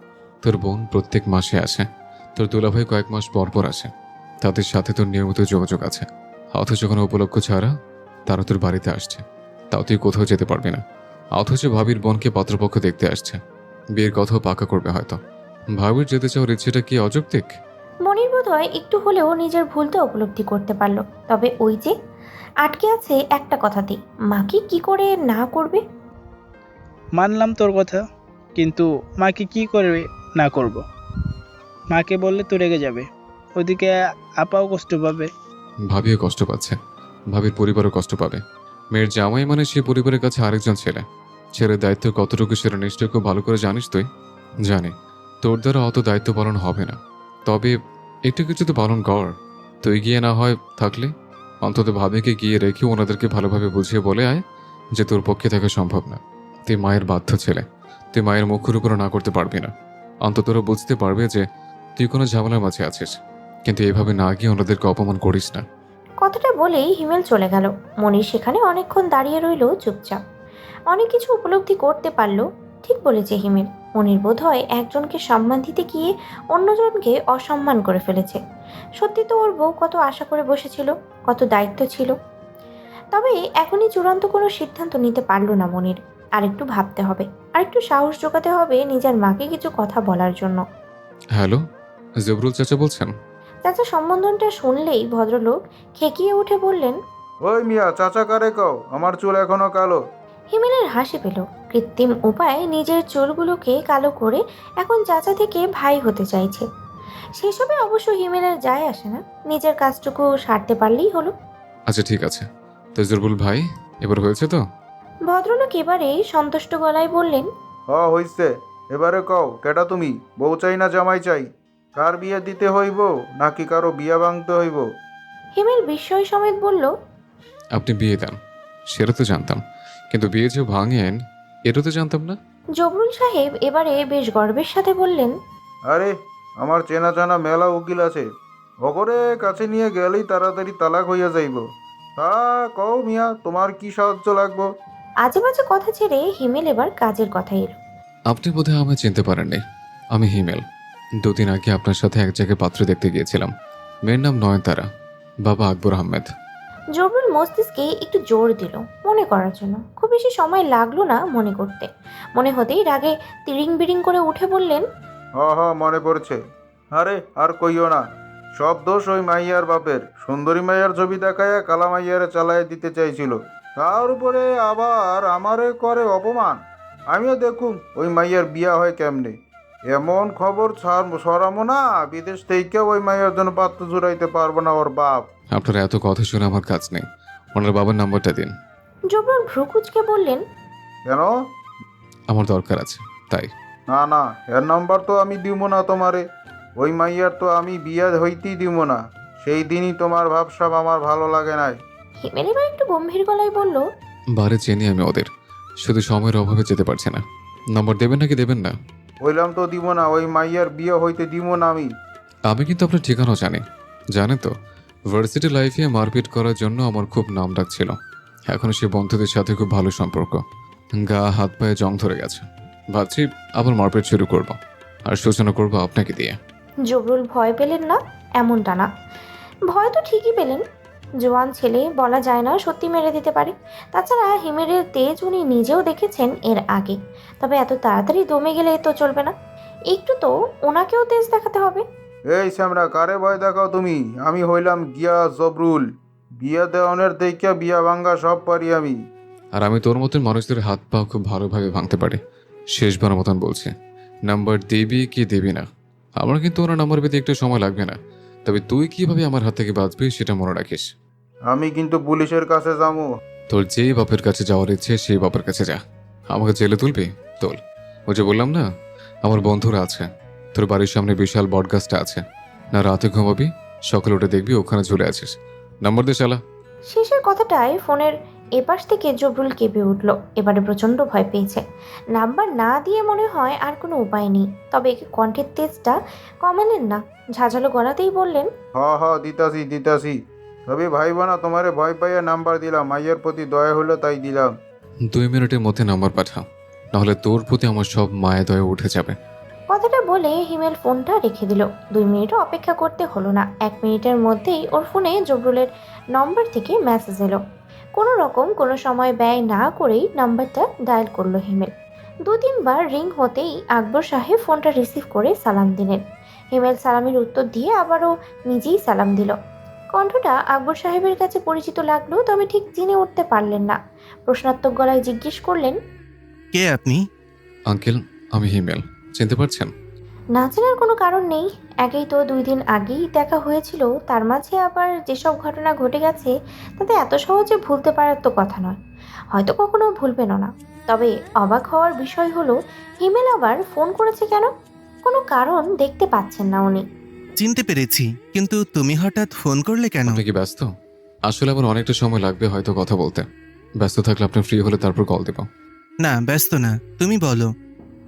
তোর বোন প্রত্যেক মাসে আসে, তোর দুলাভাই কয়েক মাস পর পর আসে, তাদের সাথে তোর নিয়মিত যোগাযোগ আছে। অথচ কোনো উপলক্ষ ছাড়া তারা তোর বাড়িতে আসছে, তাও তুই কোথাও যেতে পারবি না। অথচ ভাবির বোনকে পাত্রপক্ষ দেখতে আসছে, বিয়ের কথাও পাকা করবে হয়তো। ভাবির যেতে চাওয়ার ইচ্ছেটা কি অযৌক্তিক? মনির বোধহয় একটু হলেও নিজের ভুলটা উপলব্ধি করতে পারলো। তবে ওই যে আটকে আছে একটা কথাতেই, মাকে কি করে না করবে। মানলাম তোর কথা, কিন্তু মাকে কি করে না করব? মাকে বললে তো রেগে যাবে, ওদিকে আপাও কষ্ট পাবে। ভাবিও কষ্ট পাচ্ছে, ভাবির পরিবারও কষ্ট পাবে। মেয়ের জামাই মানে সে পরিবারের কাছে আরেকজন ছেলে। ছেলের দায়িত্ব কতটুকু সেটা নিশ্চয় খুব ভালো করে জানিস তুই। জানি তোর দ্বারা অত দায়িত্ব পালন হবে না, তবে একটু কিছু তো পালন কর। তুই গিয়ে না হয় থাকলে অন্তত ভাবিকে গিয়ে রেখে ওনাদেরকে ভালোভাবে বুঝিয়ে বলে আয় যে তোর পক্ষে থাকা সম্ভব না। তুই মায়ের বাধ্য ছেলে, তুই মায়ের মুখের উপর না করতে পারবি না। অন্তত ওরা বুঝতে পারবে যে তুই কোনো ঝামেলার মাঝে আছিস, কিন্তু এভাবে না গিয়ে ওনাদেরকে অপমান করিস না। কথাটা বলেই হিমেল চলে গেল। মনির সেখানে অনেকক্ষণ দাঁড়িয়ে রইল চুপচাপ। অনেক কিছু উপলব্ধি করতে পারল। ঠিক বলেছে হিমেল, মনির বোধ হয় একজনকে সম্মান দিতে গিয়ে অন্যজনকে অসম্মান করে ফেলেছে। সত্যি তো ওর বউ কত আশা করে বসেছিল, কত দায়িত্ব ছিল। তবে এখনই চূড়ান্ত কোনো সিদ্ধান্ত নিতে পারল না মনির। আরেকটু ভাবতে হবে, আরেকটু সাহস জোগাতে হবে নিজের মাকে কিছু কথা বলার জন্য। হ্যালো, জবরুল চাচা বলছেন? চাচা সম্বোধনটা শুনলেই ভদ্রলোক খেকিয়ে উঠে বললেন, ওই মিয়া, চাচা কারে কও? আমার চুল এখনো কালো। হিমেলের হাসি পেল। কৃত্রিম উপায়ে নিজের চুলগুলোকে কালো করে এখন চাচা থেকে ভাই হতে চাইছে। সেসবে অবশ্য হিমেলের যায় আসে না, নিজের কাজটুকু সারতে পারলেই হলো। আচ্ছা ঠিক আছে, তো জবরুল ভাই এবার হয়েছে তো? ভদ্রলোক এবারেই সন্তুষ্ট গলায় বললেন, হইছে। এবারে কও, কেটা তুমি? বউ চাই না জামাই চাই? কার বিয়ে দিতে হইব, নাকি কারো বিয়া ভাঙতে হইব? হিমেল বিস্ময় সমেত বলল, আপনি বিয়ে দেন সেটা তো জানতাম, কিন্তু বিয়ে যে ভাঙেন এটা তো জানতাম না। জবরুল সাহেব এবারে বেশ গর্বের সাথে বললেন, আরে, আমার চেনা জানা মেলা উকিল আছে, অগরে কাছে নিয়ে গেলেই তাড়াতাড়ি তালাক হইয়া যাইব। তা কও মিয়া, তোমার কি সাহায্য লাগবো? আজে বাজে কথা ছেড়ে হিমেল এবার কাজের কথা এলো। আপনি বোধহয় আমায় চিনতে পারেননি। আমি হিমেল। 2 দিন আগে আপনার সাথে এক জায়গায় পাত্র দেখতে গিয়েছিলাম। মেয়ের নাম নয়নতারা, বাবা আকবর আহমেদ। জবরুল মস্তিষ্কে একটু জোর দিল মনে করার জন্য। খুব বেশি সময় লাগলো না মনে করতে। মনে হতেই রাগে তিরিং বিরিং করে উঠে বললেন, মনে পড়ছে। আরে আর কইও না, সব দোষ ওই মাইয়ার বাপের। সুন্দরী মাইয়ার ছবি দেখায় কালা মাইয়ারে চালায় দিতে চাইছিল, তার উপরে আবার আমারে করে অপমান। আমিও দেখুম ওই মাইয়ার বিয়া হয় কেমনে। এমন খবর সরামো না, বিদেশ থেকে ওই মাইয়ার জন্য পাত্র জুড়াইতে পারবো না ওর বাপ। আপনার এত কথা শুনে আমার কাজ নেই, ওনার বাবার নাম্বারটা দিন। জবরুল ভ্রুকুচকে বললেন, কেন? আমার দরকার আছে তাই। না না, এর নাম্বার তো আমি দিব না তোমারে। ওই মাইয়ার তো আমি বিয়া হইতেই দিব না। সেই দিনই তোমার ভাবসাব আমার ভালো লাগে নাই। হিমেল এবার একটু গম্ভীর গলায় বলল, বারে চেনি আমি ওদের, শুধু সময়ের অভাবে যেতে পারছি না। নম্বর দেবেন নাকি দেবেন না? বললাম তো দিব না, ওই মাইয়ার বিয়ে হইতে দিব না আমি। আমি কিন্তু আপনার ঠিকানাও জানি, জানেন তো। ভার্সিটি লাইফে মারপিট করার জন্য আমার খুব নাম ডাক ছিল। এখনও সে বন্ধুদের সাথে খুব ভালো সম্পর্ক। গা হাত পায়ে জং ধরে গেছে। ভাবছি আবার মারপিট শুরু করব, আর সূচনা করব আপনাকে দিয়ে। জবরুল ভয় পেলেন না? এমনটা না, ভয় তো ঠিকই পেলেন। জোয়ান ছেলে, বলা যায় না সত্যি মেরে দিতে পারে। তাছাড়া হিমেলের তেজ উনি নিজেও দেখেছেন এর আগে। তবে এত তাড়াতাড়ি দমে গেলে তো চলবে না, একটু তো ওনাকেও তেজ দেখাতে হবে। এই শ্যামরা, কারে ভয় দেখাও তুমি? আমি হইলাম গিয়া জবরুল। বিয়া দেওয়ানের থেকে বিয়া ভাঙ্গা সব পারি আমি। আর আমি তোর মতন মানুষদের হাত পা খুব ভালোভাবে ভাঙতে পারি। শেষবার মতন বলছি, নাম্বার দিবি কি দিবি না? আমার কিন্তু ওরা নাম্বার পেতে একটু সময় লাগবে না। তবে তুই কিভাবে আমার হাত থেকে বাঁচবি সেটা মনে রাখিস। আমি কিন্তু পুলিশের কাছে যাবো। তোর যেই বাপের কাছে যাওয়ার ইচ্ছে সেই বাপের কাছে যা। আমাকে জেলে তুলবি তোল। ও যে বললাম না, আমার বন্ধুরা আছে। তোর বাড়ির সামনে বিশাল বটগাছটা আছে না, রাতে ঘুমাবি, সকালে উঠে দেখবি ওখানে ঝুলে আছিস। নাম্বার দে শালা। শেষের কথাটায় ফোনের এপাশ থেকে জবরুল কেঁপে উঠল। এবারে প্রচণ্ড ভয় পেয়েছে। নাম্বার না দিয়ে মনে হয় আর কোনো উপায় নেই। তবে কণ্ঠের তেজটা কমালেন না, ঝাঁঝালো গলাতেই বললেন, দিতাছি। তবে ভাইব না তোমারে ভয় পাইয়া নাম্বার দিলাম, মাইয়ের প্রতি দয়া হলো তাই দিলাম। 2 মিনিটের মধ্যে নাম্বার পাঠা, নাহলে তোর প্রতি আমার সব মায়া দয়া উঠে যাবে। কথাটা বলে হিমেল ফোনটা রেখে দিল। 2 মিনিটও অপেক্ষা করতে হলো না। 1 মিনিটের মধ্যেই ওর ফোনে জবরুলের নম্বর থেকে মেসেজ এলো। কোনো রকম কোনো সময় ব্যয় না করেই নাম্বারটা ডায়াল করলো হিমেল। 2-3 বার রিং হতেই আকবর সাহেব ফোনটা রিসিভ করে সালাম দিলেন। হিমেল সালামের উত্তর দিয়ে আবারও নিজেই সালাম দিল। কণ্ঠটা আকবর সাহেবের কাছে পরিচিত লাগলো, তবে ঠিক চিনে উঠতে পারলেন না। প্রশ্নাত্মক গলায় জিজ্ঞেস করলেন, কে আপনি? আঙ্কেল, আমি হিমেল, চিনতে পারছেন? না চেনার কোনো কারণ নেই। একেই তো 2 দিন আগেই দেখা হয়েছিল, তার মাঝে আবার যেসব ঘটনা ঘটে গেছে তাতে এত সহজে ভুলতে পারার তো কথা নয়। হয়তো কখনো ভুলবেনও না। তবে অবাক হওয়ার বিষয় হলো হিমেল আবার ফোন করেছে কেন? কোনো কারণ দেখতে পাচ্ছেন না উনি। চিনতে পেরেছি, কিন্তু তুমি হঠাৎ ফোন করলে কেন? আপনি কি ব্যস্ত? আসলে আমার অনেকটা সময় লাগবে হয়তো কথা বলতে। ব্যস্ত থাকলে আপনি ফ্রি হলে তারপর কল দেব। না, ব্যস্ত না, তুমি বলো।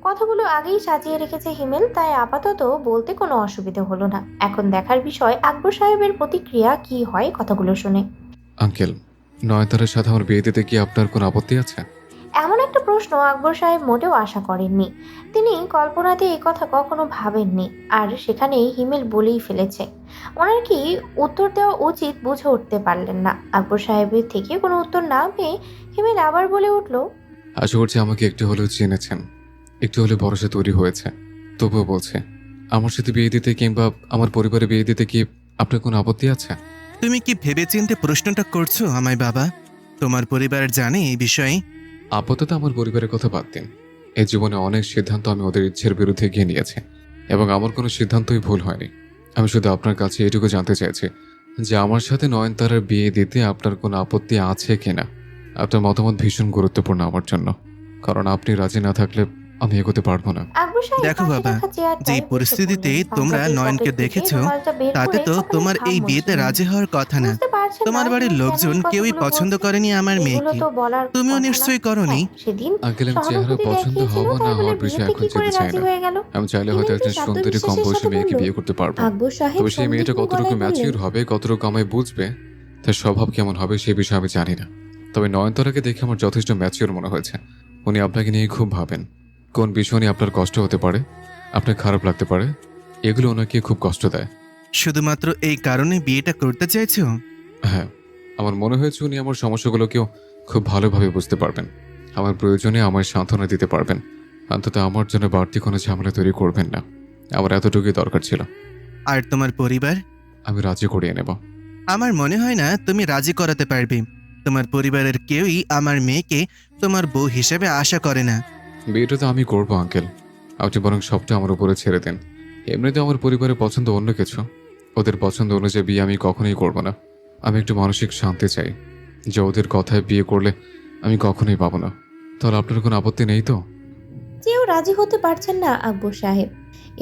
কথাগুলো আগেই সাজিয়ে রেখেছে হিমেল, তাই আপাতত বলতে কোনো অসুবিধা হলো না। এখন দেখার বিষয় আকবর সাহেবের প্রতিক্রিয়া কি হয় কথাগুলো শুনে। আঙ্কেল, নয়নতারার সাথে আমার বিয়ে দিতে কি আপনার কোনো আপত্তি আছে? এমন একটা প্রশ্ন আকবর সাহেব মোটেও আশা করেননি। তিনি কল্পনাতে এই কথা কখনো ভাবেননি, আর সেখানেই হিমেল বলেই ফেলেছে। ওনার কি উত্তর দেওয়া উচিত বুঝে উঠতে পারলেন না। আকবর সাহেবের থেকে কোনো উত্তর না পেয়ে হিমেল আবার বলে উঠল, আশা করছি আমাকে একটু হলেও চিনেছেন, একটু হলেও ভরসা তৈরি হয়েছে। তবুও বলছে, আমার সাথে বিয়ে দিতে কিংবা আমার পরিবারে বিয়ে দিতে কি আপনার কোনো আপত্তি আছে? তুমি কি ভেবেচিন্তে প্রশ্নটা করছো আমায় বাবা? তোমার পরিবার জানে এই বিষয়ে? আপাতত আমার পরিবারের কথা বাদ দিন। এই জীবনে অনেক সিদ্ধান্ত আমি ওদের ইচ্ছের বিরুদ্ধে গিয়ে নিয়েছি, এবং আমার কোনো সিদ্ধান্তই ভুল হয়নি। আমি শুধু আপনার কাছে এটুকু জানতে চাইছি যে আমার সাথে নয়নতারার বিয়ে দিতে আপনার কোনো আপত্তি আছে কিনা। আপনার মতামত ভীষণ গুরুত্বপূর্ণ আমার জন্য, কারণ আপনি রাজি না থাকলে আমি এগোতে পারবো না। আকবর সাহেব দেখো পাশে বাবা, রাখা চেয়ারটায় যে বসে পরিস্থিতিতে পড়লেন। তোমরা পাঞ্জাবির নয়নকে পকেট থেকে দেখেছো, রুমালটা বের তাতে করে তো কপালে তোমার ঘাম এই মুছে বিয়েতে নিলেন। রাজি হওয়ার কথা না। বুঝতে পারছেন তোমার না বাড়ির হিমেল কেন লোকজন এই কেউই কথাগুলো পছন্দ বলছে। করেনি আমার এগুলো মেয়েকে। তো বলার তুমিও কথা না। নিশ্চয়ই করনি। হ্যাঁ, সেদিন আঙ্কেল, আমি চেহারা সহানুভূতি পছন্দ দেখিয়েছিল, হব না তাই বলে হওয়ার বিষয়ে বিয়েতে এখন কি করে যেতে চাই রাজি না। হয়ে গেল? আমি চাইলে হয়তো হিমেল একজন বেশ সুন্দরী কম আত্মবিশ্বাসের বয়সী সাথে মেয়েকে বলল। বিয়ে করতে পারবো। আকবর সাহেব তবে সেই মেয়েটা সন্দিগ্ধ কতটুকু গলায় ম্যাচিউর বললেন, হবে, কতটুকু আমায় বুঝবে, তার স্বভাব কেমন হবে সে বিষয়ে আমি জানি না। তবে নয়নতারাকে দেখে আমার যথেষ্ট ম্যাচিউর মনে হয়েছে। উনি আপনাকে নিয়ে খুব ভাবেন। কোন বিষয় নিয়ে আপনার কষ্ট হতে পারে, আপনার খারাপ লাগতে পারে, এগুলো ওনাকে খুব কষ্ট দেয়। শুধুমাত্র এই কারণে বিয়েটা করতে চাইছো? হ্যাঁ, আমার মনে হয়েছে উনি আমার সমস্যাগুলোকেও খুব ভালোভাবে বুঝতে পারবেন। আমার প্রয়োজনে আমায় সান্ত্বনা দিতে পারবেন। অন্তত আমার জন্য বাড়তি কোনো ঝামেলা তৈরি করবেন না। আমার এতটুকুই দরকার ছিল। আর তোমার পরিবার? আমি রাজি করিয়ে নেব। আমার মনে হয় না তুমি রাজি করাতে পারবে। তোমার পরিবারের কেউই আমার মেয়েকে তোমার বউ হিসেবে আশা করে না। বিয়েটা তো আমি করবো আঙ্কেল, আপনি বরং সবটা আমার উপরে ছেড়ে দেন। এমনিতে আমার পরিবারের পছন্দ অন্য কিছু, ওদের পছন্দ অনুযায়ী বিয়ে আমি কখনোই করব না। আমি একটু মানসিক শান্তি চাই, যে ওদের কথায় বিয়ে করলে আমি কখনোই পাবো না। তাহলে আপনার কোনো আপত্তি নেই তো? কেউ রাজি হতে পারছেন না আকবর সাহেব।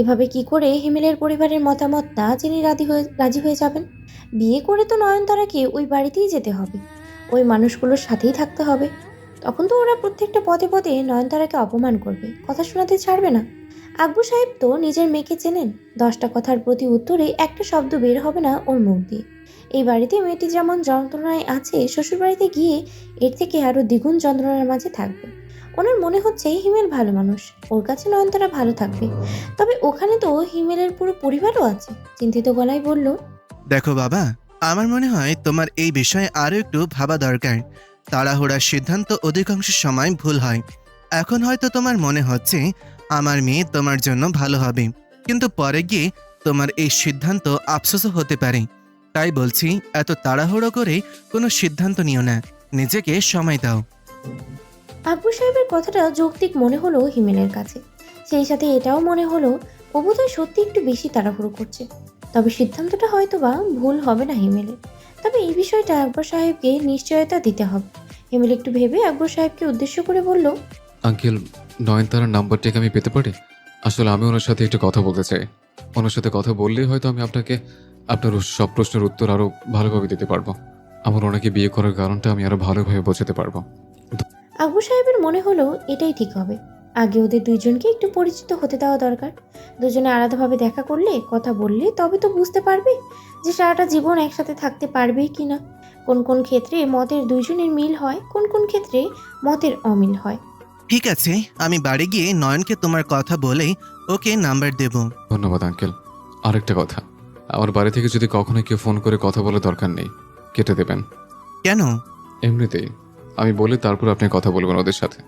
এভাবে কি করে হিমেলের পরিবারের মতামত না জেনে রাজি হয়ে যাবেন? বিয়ে করে তো নয়নতারাকে ওই বাড়িতেই যেতে হবে, ওই মানুষগুলোর সাথেই থাকতে হবে। তখন তো ওরা প্রত্যেকটা পদে পদে নয়নতারাকে অপমান করবে, কথা শোনাতে ছাড়বে না। আকবর সাহেব তো নিজের মেয়েকে চেনেন। 10টা কথার প্রতি উত্তরে একটা শব্দ বের হবে না ওর মুখ দিয়ে। এই বাড়িতে মেয়েটি যেমন যন্ত্রণায় আছে, শ্বশুরবাড়িতে গিয়ে এর থেকে আরও দ্বিগুণ যন্ত্রণার মাঝে থাকবে। ওনার মনে হচ্ছে হিমেল ভালো মানুষ, ওর কাছে নয়নতারা ভালো থাকবে। তবে ওখানে তো হিমেলের পুরো পরিবারও আছে। চিন্তিত গলায় বলল, দেখো বাবা, আমার মনে হয় তোমার এই বিষয়ে আরও একটু ভাবা দরকার। তাড়াহুড়ার সিদ্ধান্ত অধিকাংশ সময় ভুল হয়। এখন হয়তো তোমার মনে হচ্ছে আমার মেয়ে তোমার জন্য ভালো হবে, কিন্তু পরে গিয়ে তোমার এই সিদ্ধান্ত আফসোসও হতে পারে। তাই বলছি, এত তাড়াহুড়ো করে কোনো সিদ্ধান্ত নিও না, নিজেকে সময় দাও। আকবর সাহেবের কথাটা যৌক্তিক মনে হলো হিমেলের কাছে। সেই সাথে এটাও মনে হলো ও বোধহয় সত্যি একটু বেশি তাড়াহুড়ো করছে। তবে সিদ্ধান্তটা হয়তো বা ভুল হবে না হিমেলের। তবে এই বিষয়টা আকবর সাহেবকে নিশ্চয়তা দিতে হবে। হিমেল একটু ভেবে আকবর সাহেবকে উদ্দেশ্য করে বলল, আঙ্কেল, নয়নতারার নাম্বারটাকে আমি পেতে পারি? আসলে আমি ওনার সাথে একটু কথা বলতে চাই। ওনার সাথে কথা বললেই হয়তো আমি আপনাকে আপনার সব প্রশ্নের উত্তর আরও ভালোভাবে দিতে পারবো। আমার ওনাকে বিয়ে করার কারণটা আমি আরও ভালোভাবে বোঝাতে পারবো। আকবর সাহেবের মনে হলো এটাই ঠিক হবে। আগে ওদের দুইজনকে একটু পরিচিত হতে দেওয়া দরকার। দুজনে আলাদাভাবে দেখা করলে, কথা বললে তবে তো বুঝতে পারবে যে সারাটা জীবন একসাথে থাকতে পারবে কি না। কোন কোন ক্ষেত্রে মতের দুইজনের মিল হয়, কোন কোন ক্ষেত্রে মতের অমিল হয়। ঠিক আছে, আমি বাড়ি গিয়ে নয়নকে তোমার কথা বলেই ওকে নাম্বার দেব। ধন্যবাদ আঙ্কেল। আরেকটা কথা, আমার বাড়ি থেকে যদি কখনো কেউ ফোন করে কথা বলে দরকার নেই, কেটে দেবেন। কেন? এমনিতেই আমি বলে তারপর আপনি কথা বলবেন ওদের সাথে।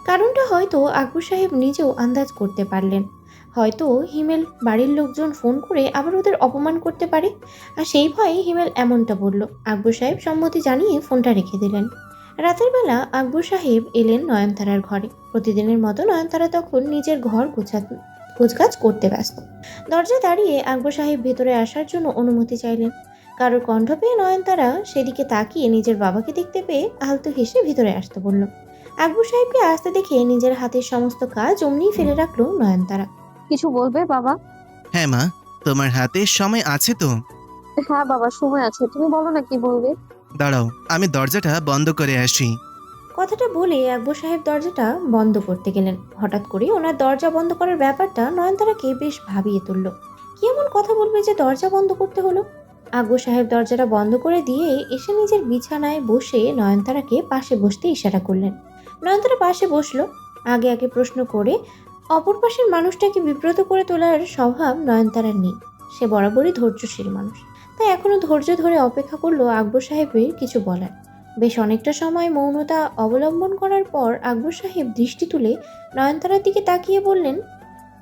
কারণটা হয়তো আকবর সাহেব নিজেও আন্দাজ করতে পারলেন। হয়তো হিমেল বাড়ির লোকজন ফোন করে আবার ওদের অপমান করতে পারে, আর সেই ভয়ে হিমেল এমনটা বলল। আকবর সাহেব সম্মতি জানিয়ে ফোনটা রেখে দিলেন। রাতের বেলা আকবর সাহেব এলেন নয়নতারার ঘরে। প্রতিদিনের মতো নয়নতারা তখন নিজের ঘর গোছগাছ করতে ব্যস্ত। দরজায় দাঁড়িয়ে আকবর সাহেব ভেতরে আসার জন্য অনুমতি চাইলেন। কারোর কণ্ঠ পেয়ে নয়নতারা সেদিকে তাকিয়ে নিজের বাবাকে দেখতে পেয়ে আলতো হেসে ভিতরে আসতে বলল। আকবর সাহেবকে আসতে দেখে নিজের হাতের সমস্ত কাজ অমনি ফেলে রাখলো নয়নতারা। কিছু বলবে বাবা? হ্যাঁ মা, তোমার হাতে সময় আছে তো? হ্যাঁ বাবা, সময় আছে, তুমি বলো না কি বলবে। দাঁড়াও, আমি দরজাটা বন্ধ করে আসি। কথাটা বলে আকবর সাহেব দরজাটা বন্ধ করতে গেলেন। হঠাৎ করে ওনার দরজা বন্ধ করার ব্যাপারটা নয়নতারাকে বেশ ভাবিয়ে তুলল। কি এমন কথা বলবে যে দরজা বন্ধ করতে হলো? আকবর সাহেব দরজাটা বন্ধ করে দিয়ে এসে নিজের বিছানায় বসে নয়নতারাকে পাশে বসতে ইশারা করলেন। নয়নতারা পাশে বসলো। আগে আগে প্রশ্ন করে অপর পাশের মানুষটাকে বিব্রত করে তোলার স্বভাব নয়নতারার নেই। সে বরাবরই ধৈর্যশীল মানুষ, তাই এখনো ধৈর্য ধরে অপেক্ষা করলো আকবর সাহেবের কিছু বলার। বেশ অনেকটা সময় মৌনতা অবলম্বন করার পর আকবর সাহেব দৃষ্টি তুলে নয়নতারার দিকে তাকিয়ে বললেন,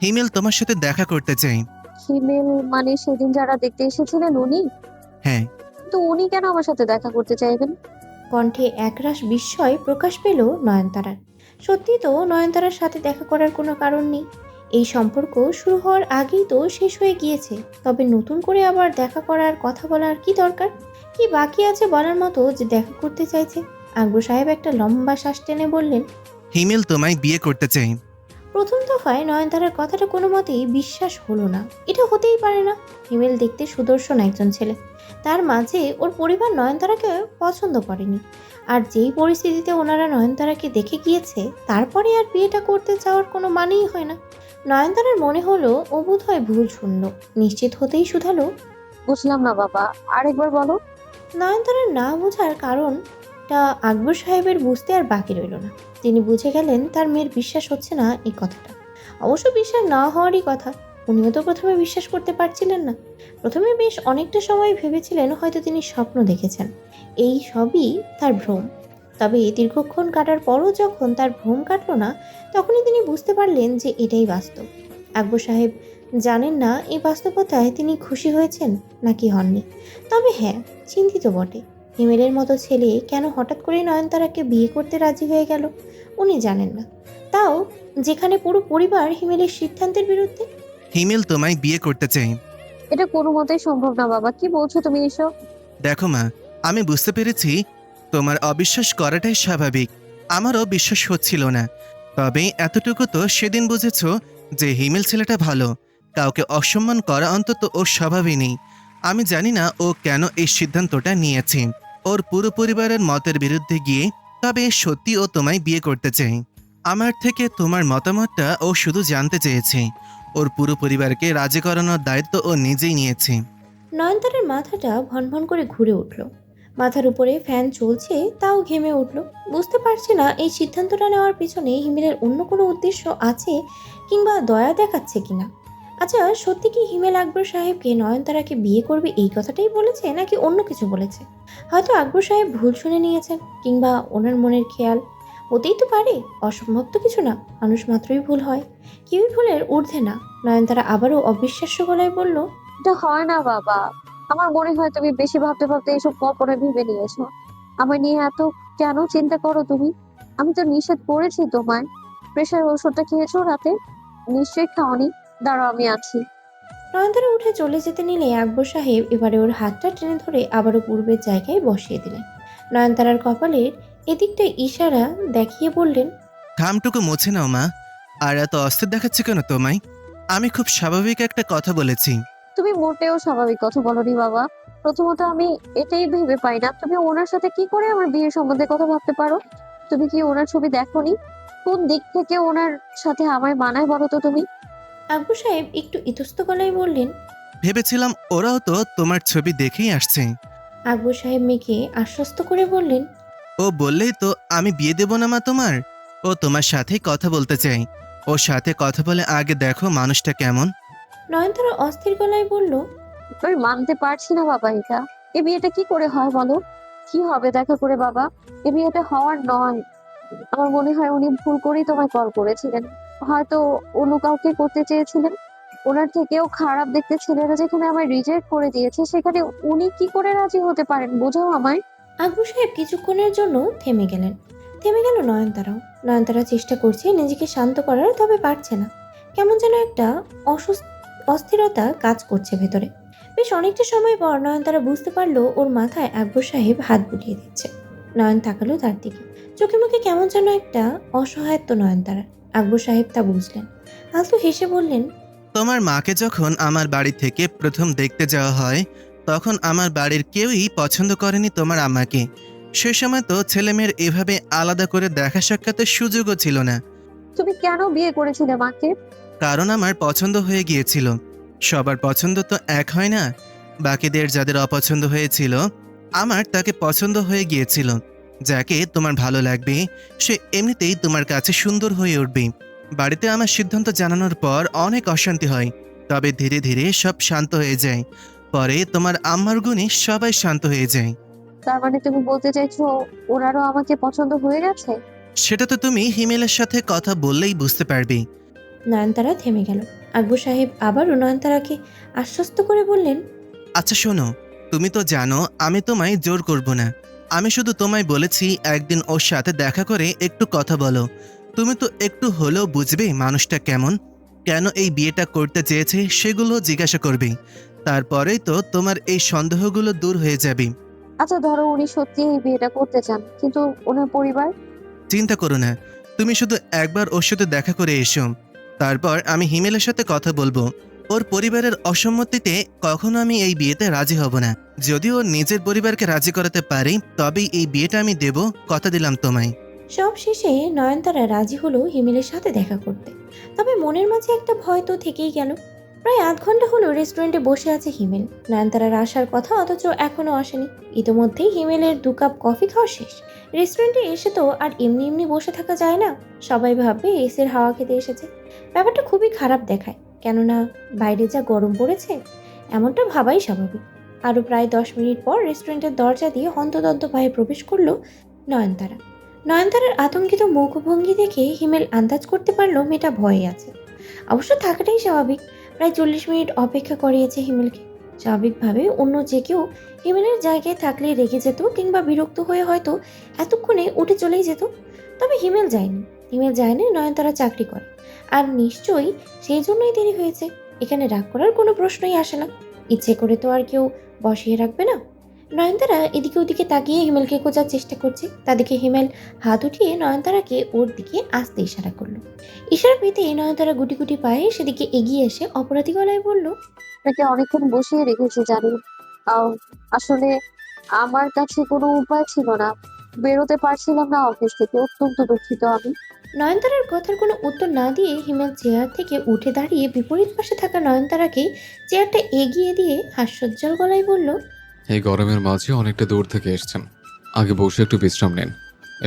হিমেল তোমার সাথে দেখা করতে চাই। হিমেল মানে সেদিন যারা দেখতে এসেছিলেন উনি? হ্যাঁ। তো উনি কেন আমার সাথে দেখা করতে চাইবেন? কণ্ঠে একরাশ বিস্ময় প্রকাশ পেল নয়নতারার। সত্যি তো নয়নতারার সাথে দেখা করার কোনো কারণ নেই। এই সম্পর্ক শুরু হওয়ার আগেই তো শেষ হয়ে গিয়েছে। তবে নতুন করে আবার দেখা করার কথা বলার কি দরকার? কি বাকি আছে বলার মতো যে দেখা করতে চাইছে? আকবর সাহেব একটা লম্বা শ্বাস টেনে বললেন, হিমেল তোমায় বিয়ে করতে চাই। প্রথম দফায় নয়নতারার কথাটা কোনো মতেই বিশ্বাস হলো না। এটা হতেই পারে না। হিমেল দেখতে সুদর্শন একজন ছেলে, তার মাঝে ওর পরিবার নয়নতারাকে পছন্দ করেনি। আর যেই পরিস্থিতিতে ওনারা নয়নতারাকে দেখে গিয়েছে, তারপরে আর বিয়েটা করতে চাওয়ার কোনো মানেই হয় না। নয়নতারার মনে হলো ও বোধহয় ভুল শুনল। নিশ্চিত হতেই শুধালো, বুঝলাম না বাবা, আরেকবার বলো। নয়নতারার না বোঝার কারণটা আকবর সাহেবের বুঝতে আর বাকি রইল না। তিনি বুঝে গেলেন তার মেয়ের বিশ্বাস হচ্ছে না এই কথাটা। অবশ্য বিশ্বাস না হওয়ারই কথা। উনিও তো প্রথমে বিশ্বাস করতে পারছিলেন না। প্রথমে বেশ অনেকটা সময় ভেবেছিলেন হয়তো তিনি স্বপ্ন দেখেছেন। এই সবই তার ভ্রম। তবে দীর্ঘক্ষণ কাটার পরও যখন তার ভ্রম কাটল না, তখনই তিনি বুঝতে পারলেন যে এটাই বাস্তব। আকবর সাহেব জানেন না এই বাস্তবতায় তিনি খুশি হয়েছেন নাকি হননি। তবে হ্যাঁ, চিন্তিত বটে। হিমেলের মতো ছেলে কেন হঠাৎ করে নয়নতারাকে বিয়ে করতে রাজি হয়ে গেল উনি জানেন না, তাও যেখানে পুরো পরিবার হিমেলের সিদ্ধান্তের বিরুদ্ধে। হিমেল তোমায় বিয়ে করতে চাই। এটা কোনো মতেই সম্ভব না বাবা, কি বলছো তুমি এসব? দেখো মা, আমি বুঝতে পেরেছি তোমার অবিশ্বাস করাটাই স্বাভাবিক। আমারও বিশ্বাস হচ্ছিল না। তবে এতটুকু তো সেদিন বুঝেছো যে হিমেল ছেলেটা ভালো। কাউকে অসম্মান করা অন্তত ওর স্বভাবই নেই। আমি জানি না ও কেন এই সিদ্ধান্তটা নিয়েছে ওর পুরো পরিবারের মতের বিরুদ্ধে গিয়ে। তবে সত্যি ও তোমায় বিয়ে করতে চাই। আমার থেকে তোমার মতামতটা ও শুধু জানতে চেয়েছে। ওর পুরো পরিবারকে রাজি করানোর দায়িত্ব ও নিজেই নিয়েছে। নয়নতারার মাথাটা ভনভন করে ঘুরে উঠল। মাথার উপরে ফ্যান চলছে, তাও ঘেমে উঠল। বুঝতে পারছে না এই সিদ্ধান্তটা নেওয়ার পিছনে হিমেলের অন্য কোনো উদ্দেশ্য আছে কিংবা দয়া দেখাচ্ছে কিনা। আচ্ছা, সত্যি কি হিমেল আকবর সাহেবকে নয়নতারাকে বিয়ে করবে এই কথাটাই বলেছে নাকি অন্য কিছু বলেছে? হয়তো আকবর সাহেব ভুল শুনে নিয়েছেন, কিংবা ওনার মনের খেয়াল। হতেই তো পারে, অসম্ভব তো কিছু না। মানুষ মাত্রই ভুল হয়, কেউই ভুলের ঊর্ধ্বে না। নয়নতারা আবারও অবিশ্বাস্য গলায় বলল, এটা হয় না বাবা। আমার মনে হয় তুমি বেশি ভাবতে ভাবতে এসব কল্পনা ভেবে নিয়েছো। আমার নিয়ে এত কেন চিন্তা করো তুমি? আমি তো নিষেধ করেছি তোমায়। প্রেশার ওষুধটা খেয়েছো রাতে? নিশ্চয়ই খাওনি। দাঁড়াও, আমি আছি। নয়নতারা উঠে চলে যেতে নিলে আকবর সাহেব এবারে ওর হাতটা টেনে ধরে আবারও পূর্বের জায়গায় বসিয়ে দিলেন। নয়নতারার কপালের এদিকটা ইশারা দেখিয়ে বললেন, ঘামটুকু মুছে নাও মা। আর এত অস্থির দেখাচ্ছে কেন তোমায়? আমি খুব স্বাভাবিক একটা কথা বলেছি। তুমি মোটেও স্বাভাবিক কথা বলোনি বাবা। প্রথমত আমি এটাই ভেবে পাই না তুমি ওনার সাথে কি করে আমার বিয়ের সম্বন্ধে কথা ভাবতে পারো। তুমি কি ওনার ছবি দেখোনি? কোন দিক থেকে ওনার সাথে আমায় মানায় বলো তো তুমি? আকবর সাহেব একটু ইতস্ত গলায় বললেন। ভেবেছিলাম ওরাও তো তোমার ছবি দেখেই আসছে। আকবর সাহেব মেয়েকে আশ্বস্ত করে বললেন, ও বললেই তো আমি বিয়ে দেব না মা তোমার। ও তোমার সাথেই কথা বলতে চাই। ওর সাথে কথা বলে আগে দেখো মানুষটা কেমন। নয়নতারা অস্থির গলায় বলল, আমি মানতে পারছি না বাবা এটা। এ বিয়েটা কি করে হয় বলো? কি হবে দেখা করে বাবা? এ বিয়েটা হওয়ার নয়। আমার মনে হয় উনি ভুল করেই তোমায় কল করেছিলেন। হয়তো অন্য কাউকে করতে চেয়েছিলেন। ওনার থেকেও খারাপ দেখতে ছেলেরা যেখানে আমায় রিজেক্ট করে দিয়েছে, সেখানে উনি কি করে রাজি হতে পারেন বোঝাও আমায়। আকবর সাহেব কিছুক্ষণের জন্য থেমে গেলেন। থেমে গেল নয়নতারাও। নয়নতারা চেষ্টা করছে নিজেকে শান্ত করার, তবে পারছে না। কেমন যেন একটা অস্থিরতা কাজ করছে ভেতরে। বেশ অনেকটা সময় পর নয়নতারা বুঝতে পারলো ওর মাথায় আকবর সাহেব হাত বুলিয়ে দিচ্ছে। নয়ন তাকালো তার দিকে। চোখে মুখে কেমন যেন একটা অসহায়ত্ব নয়নতারা। আকবর সাহেব তা বুঝলেন। আলতু হেসে বললেন, তোমার মাকে যখন আমার বাড়ি থেকে প্রথম দেখতে যাওয়া হয়, তখন আমার বাড়ির কেউই পছন্দ করেনি তোমার আম্মাকে। সে সময় তো ছেলেমেয়ের এভাবে আলাদা করে দেখা সাক্ষাতের সুযোগও ছিল না। তুমি কেন বিয়ে করেছিলে মাকে? কারণ আমার পছন্দ হয়ে গিয়েছিল। সবার পছন্দ তো এক হয় না। বাকিদের যাদের অপছন্দ হয়েছিল, আমার তাকে পছন্দ হয়ে গিয়েছিল। যাকে তোমার ভালো লাগবে সে এমনিতেই তোমার কাছে সুন্দর হয়ে উঠবে। বাড়িতে আমার সিদ্ধান্ত জানানোর পর অনেক অশান্তি হয়, তবে ধীরে ধীরে সব শান্ত হয়ে যায়। পরে তোমার আম্মার গুণে সবাই শান্ত হয়ে যায়। তার মানে তুমি বলতে চাইছো ওনারও আমাকে পছন্দ হয়ে গেছে? সেটা তো তুমি হিমেলের সাথে কথা বললেই বুঝতে পারবে। নয়নতারা থেমে গেল। আকবর সাহেব আবারও নয়নতারাকে আশ্বস্ত করে বললেন, আচ্ছা শোনো, তুমি তো জানো আমি তোমায় জোর করব না। আমি শুধু তোমায় বলেছি একদিন ওর সাথে দেখা করে একটু কথা বলো। তুমি তো একটু হলেও বুঝবে মানুষটা কেমন, কেন এই বিয়েটা করতে চেয়েছে সেগুলো জিজ্ঞাসা করবে। তারপরেই তো তোমার এই সন্দেহগুলো দূর হয়ে যাবে। আচ্ছা ধরো উনি সত্যি এই বিয়েটা করতে চান, কিন্তু ওনার পরিবার? চিন্তা করো না, তুমি শুধু একবার ওর সাথে দেখা করে এসো। তারপর আমি হিমেলের সাথে কথা বলবো। ওর পরিবারের অসম্মতিতে কখনো আমি এই বিয়েতে রাজি হব না। যদি ও নিজের পরিবারকে রাজি করাতে পারি তবেই এই বিয়েটা আমি দেব, কথা দিলাম তোমায়। সব শেষে নয়নতারা রাজি হলো হিমেলের সাথে দেখা করতে। তবে মনের মাঝে একটা ভয় তো থেকেই গেল। প্রায় আধ ঘন্টা হলো রেস্টুরেন্টে বসে আছে হিমেল। নয়নতারার আসার কথা অথচ এখনো আসেনি। ইতোমধ্যেই হিমেলের 2 কাপ কফি খাওয়া শেষ। রেস্টুরেন্টে এসে তো আর এমনি এমনি বসে থাকা যায় না। সবাই ভাববে এসির হাওয়া খেতে এসেছে। ব্যাপারটা খুবই খারাপ দেখায়, কেননা বাইরে যা গরম পড়েছে। এমনটা ভাবাই স্বাভাবিক। আরও প্রায় 10 মিনিট পর রেস্টুরেন্টের দরজা দিয়ে হন্তদন্ত পায়ে প্রবেশ করলো নয়নতারা। নয়নতারার আতঙ্কিত মুখভঙ্গি দেখে হিমেল আন্দাজ করতে পারলো মেয়েটা ভয়ে আছে। অবশ্য থাকাটাই স্বাভাবিক। প্রায় 40 মিনিট অপেক্ষা করিয়েছে হিমেলকে। স্বাভাবিকভাবে অন্য যে কেউ হিমেলের জায়গায় থাকলে রেগে যেত কিংবা বিরক্ত হয়ে হয়তো এতক্ষণে উঠে চলেই যেত। তবে হিমেল যায়নি। হিমেল যায়নি, নয়নতারা চাকরি করে, আর নিশ্চয়ই সেই জন্যই দেরি হয়েছে। এখানে রাগ করার কোনো প্রশ্নই আসে না। ইচ্ছে করে তো আর কেউ বসিয়ে রাখবে না। নয়নতারা এদিকে ওদিকে তাকিয়ে হিমেলকে খোঁজার চেষ্টা করছে। তাদেরকে হিমেল হাত উঠিয়ে নয়নতারাকে ওর দিকে আসতে ইশারা করলো। ইশারা পেতে নয়নতারা গুটি গুটি পায়ে সেদিকে এগিয়ে এসে অপরাধী গলায় বলল, আপনাকে অনেকক্ষণ বসিয়ে রেখেছি জানি। আহ, আসলে আমার কাছে কোনো উপায় ছিল না, বেরোতে পারছিলাম না অফিস থেকে, অত্যন্ত দুঃখিত আমি। নয়নতারার কথার কোনো উত্তর না দিয়ে হিমেল চেয়ার থেকে উঠে দাঁড়িয়ে বিপরীত পাশে থাকা নয়নতারাকে চেয়ারটা এগিয়ে দিয়ে হাস্যোজ্জ্বল গলায় বলল, এই গরমের মাঝে অনেকটা দূর থেকে এসেছেন, আগে বসে একটু বিশ্রাম নেন।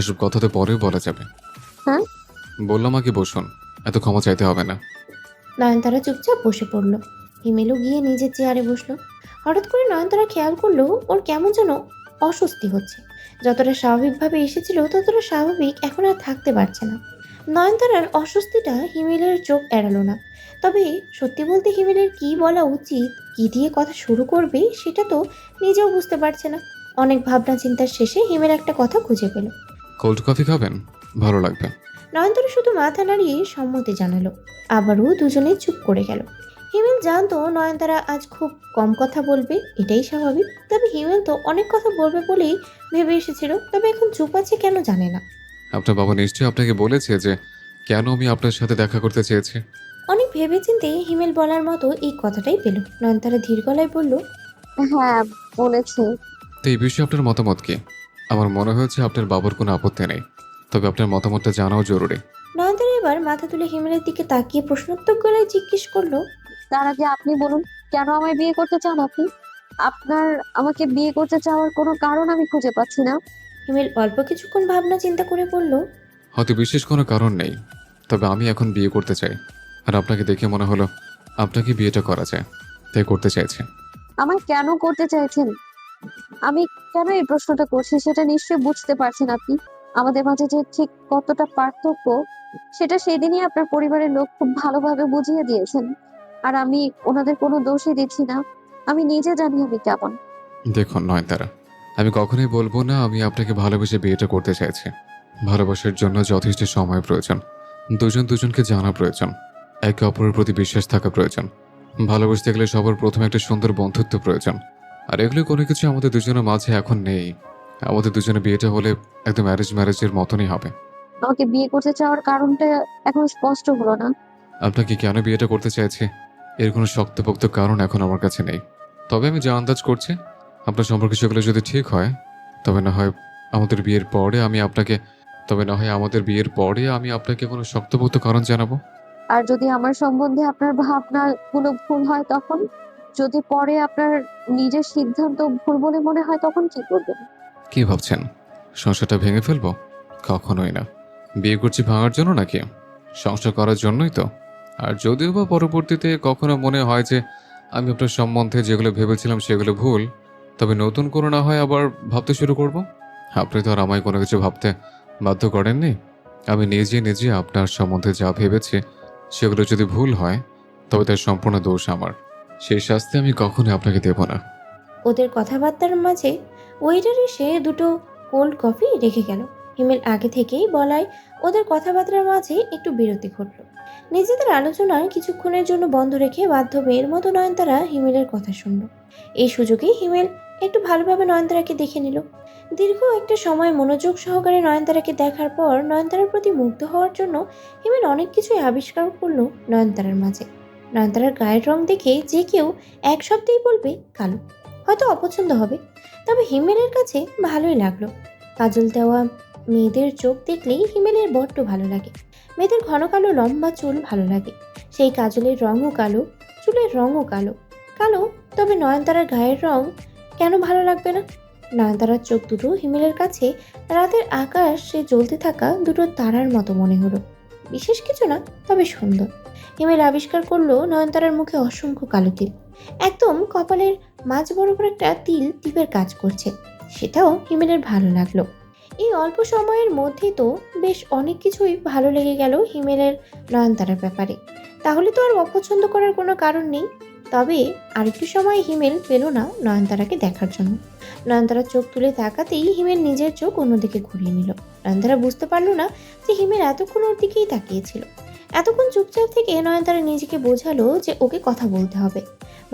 এসব কথা তো পরেও বলা যাবে। হ্যাঁ? বললাম আগে বসুন, এত ক্ষমা চাইতে হবে না। নয়নতারা চুপচাপ বসে পড়ল। হিমেলও গিয়ে নিজের চেয়ারে বসলো। হঠাৎ করে নয়নতারা খেয়াল করলো ওর কেমন যেন অস্বস্তি হচ্ছে। যতটা স্বাভাবিকভাবে এসেছিল ততটা স্বাভাবিক এখন আর থাকতে পারছে না। নয়নতারার অস্বস্তিটা হিমেলের চোখ এড়ালো না। তবে সত্যি বলতে হিমেলের কি বলা উচিত, কি দিয়ে কথা শুরু করবে সেটা তো নিজেও বুঝতে পারছে না। অনেক ভাবনা চিন্তার শেষে হিমেল একটা কথা খুঁজে পেল। কোল্ড কফি খাবেন? ভালো লাগবে। নয়নতারা শুধু মাথা নাড়িয়ে সম্মতি জানালো। আবারও দুজনে চুপ করে গেল। হিমেল জানতো নয়নতারা আজ খুব কম কথা বলবে, এটাই স্বাভাবিক। তবে হিমেল তো অনেক কথা বলবে বলেই ভেবে এসেছিল। তবে এখন চুপ আছে কেন জানে না। আপনার বাবা নিশ্চয়ই আপনাকে বলেছে যে কেন আমি আপনার সাথে দেখা করতে চেয়েছি। অনেক ভেবেচিন্তে হিমেল বলার মতো এই কথাটাই পেল। নয়নতারা ধীর গলায় বলল, হ্যাঁ বলেছে। তো এই বিষয়ে আপনার মতামত কি? আমার মনে হয়েছে আপনার বাবার কোনো আপত্তি নেই, তবে আপনার মতামতটা জানাও জরুরি। নয়নতারা এবার মাথা তুলে হিমেলের দিকে তাকিয়ে প্রশ্নোত্তর গলায় জিজ্ঞেস করলো, তার আগে আপনি বলুন, কেন আমায় বিয়ে করতে চান আপনি? আপনার আমাকে বিয়ে করতে চাওয়ার কোনো কারণ আমি খুঁজে পাচ্ছি না। হিমেল অল্প কিছুক্ষণ ভাবনা চিন্তা করে বলল, হয়তো বিশেষ কোনো কারণ নেই, তবে আমি এখন বিয়ে করতে চাই। আর আপনাকে দেখে মনে হলো আপনাকে বিয়েটা করা যায়, তাই করতে চাইছি। আমায় কেন করতে চাইছেন? আমি কেন এই প্রশ্নটা করছি সেটা নিশ্চয়ই বুঝতে পারছেন আপনি। আমাদের মাঝে যে ঠিক কতটা পার্থক্য সেটা সেদিনই আপনার পরিবারের লোক খুব ভালোভাবে বুঝিয়ে দিয়েছেন। আর আমি ওনাদের কোনো দোষই দিচ্ছি না, আমি নিজে জানি আমি কেমন। দেখুন নয়নতারা, আমি কখনোই বলবো না আমি আপনাকে ভালোবেসে বিয়েটা করতে চাইছি। ভালোবাসার জন্য যথেষ্ট সময় প্রয়োজন, দুজন দুজনকে জানা প্রয়োজন, একে অপরের প্রতি বিশ্বাস থাকা প্রয়োজন। ভালোবাসতে গেলে সবার প্রথমে একটা সুন্দর বন্ধুত্ব প্রয়োজন। আর এগুলো কোনো কিছু আমাদের দুজনের মাঝে এখন নেই। আমাদের দুজনের বিয়েটা হলে একদম ম্যারেজের মতনই হবে। আমাকে বিয়ে করতে চাওয়ার কারণটা এখন স্পষ্ট হলো না। আপনাকে কেন বিয়েটা করতে চাইছে এর কোনো শক্তপোক্ত কারণ এখন আমার কাছে নেই। তবে আমি যা আন্দাজ করছি আপনার সম্পর্কে সেগুলো যদি ঠিক হয় তবে না হয় আমাদের বিয়ের পরে আমি আপনাকে তবে না হয় আমাদের বিয়ের পরে আমি আপনাকে কোনো শক্তপোক্ত কারণ জানাবো। আর যদি আমার সম্বন্ধে আপনার ভাবনাগুলো ভুল হয় তখন? যদি পরে আপনার নিজের সিদ্ধান্ত ভুল বলে মনে হয় তখন কি করবেন? কি ভাবছেন সংসারটা ভেঙে ফেলবো? কখনোই না। বিয়ে করছি ভাঙার জন্য নাকি? সংসার করার জন্যই তো। আর যদিও বা পরবর্তীতে কখনো মনে হয় যে আমি আপনার সম্বন্ধে যেগুলো ভেবেছিলাম সেগুলো ভুল, তবে নতুন করে না হয় আবার ভাবতে শুরু করব। আপনি তো আর আমায় কোনো কিছু ভাবতে বাধ্য করেননি। আমি নিজে নিজে আপনার সম্বন্ধে যা ভেবেছি সেগুলো যদি ভুল হয় তবে তার সম্পূর্ণ দোষ আমার। সেই শাস্তি আমি কখনোই আপনাকে দেব না। ওদের কথাবার্তার মাঝে ওয়েটার এসে দুটো কোল্ড কফি রেখে গেল। হিমেল আগে থেকেই বলায় ওদের কথাবার্তার মাঝে একটু বিরতি ঘটল। নিজেদের আলোচনা কিছুক্ষণের জন্য বন্ধ রেখে বাধ্য মেয়ের মতো নয়নতারা হিমেলের কথা শুনল। এই সুযোগেই হিমেল একটু ভালোভাবে নয়নতারাকে দেখে নিল। দীর্ঘ একটা সময় মনোযোগ সহকারে নয়নতারাকে দেখার পর নয়নতারার প্রতি মুগ্ধ হওয়ার জন্য হিমেল অনেক কিছুই আবিষ্কার করলো নয়নতারার মাঝে। নয়নতারার গায়ের রং দেখে যে কেউ এক শব্দেই বলবে কালো, হয়তো অপছন্দ হবে, তবে হিমেলের কাছে ভালোই লাগলো। কাজল দেওয়া মেয়েদের চোখ দেখলেই হিমেলের বড্ড ভালো লাগে। মেয়েদের ঘন কালো লম্বা চুল ভালো লাগে, সেই কাজলের রঙও কালো, চুলের রঙও কালো। কালো, তবে নয়নতারার গায়ের রং কেন ভালো লাগবে না? নয়নতারার চোখ দুটো হিমেলের কাছে রাতের আকাশে জ্বলতে থাকা দুটো তারার মতো মনে হলো। বিশেষ কিছু না, তবে সুন্দর। হিমেল আবিষ্কার করলো নয়নতারার মুখে অসংখ্য কালো তিল, একদম কপালের মাঝ বরাবর একটা তিল টিপের কাজ করছে। সেটাও হিমেলের ভালো লাগলো। এই অল্প সময়ের মধ্যেই তো বেশ অনেক কিছুই ভালো লেগে গেল হিমেলের নয়নতারার ব্যাপারে। তাহলে তো আর অপছন্দ করার কোনো কারণ নেই। তবে আরেকটু সময় হিমেল পেল না নয়নতারাকে দেখার জন্য। নয়নতারা চোখ তুলে তাকাতেই হিমেল নিজের চোখ অন্যদিকে ঘুরিয়ে নিল। নয়নতারা বুঝতে পারল না যে হিমেল এতক্ষণ ওর দিকেই তাকিয়েছিল। এতক্ষণ চুপচাপ থেকে নয়নতারা নিজেকে বোঝালো যে ওকে কথা বলতে হবে,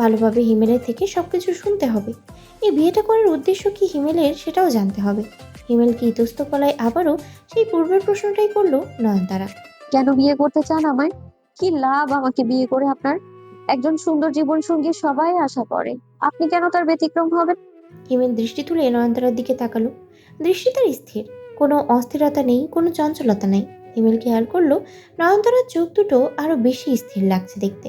ভালোভাবে হিমেলের থেকে সবকিছু শুনতে হবে। এই বিয়েটা করার উদ্দেশ্য কি হিমেলের সেটাও জানতে হবে। হিমেল কি ইতস্ত গলায় আবারও সেই পূর্বের প্রশ্নটাই করলো নয়নতারা। কেন বিয়ে করতে চান আমায়? কি লাভ আমাকে বিয়ে করে আপনার? একজন সুন্দর জীবন সঙ্গী সবাই আশা করে, আপনি কেন তার ব্যতিক্রম হবেন? হিমেল দৃষ্টি তুলে নয়নতারার দিকে তাকালো। দৃষ্টি তার স্থির, কোনো অস্থিরতা নেই, কোনো চঞ্চলতা নেই। হিমেল খেয়াল করলো নয়নতারার চোখ দুটো আরো বেশি স্থির লাগছে দেখতে,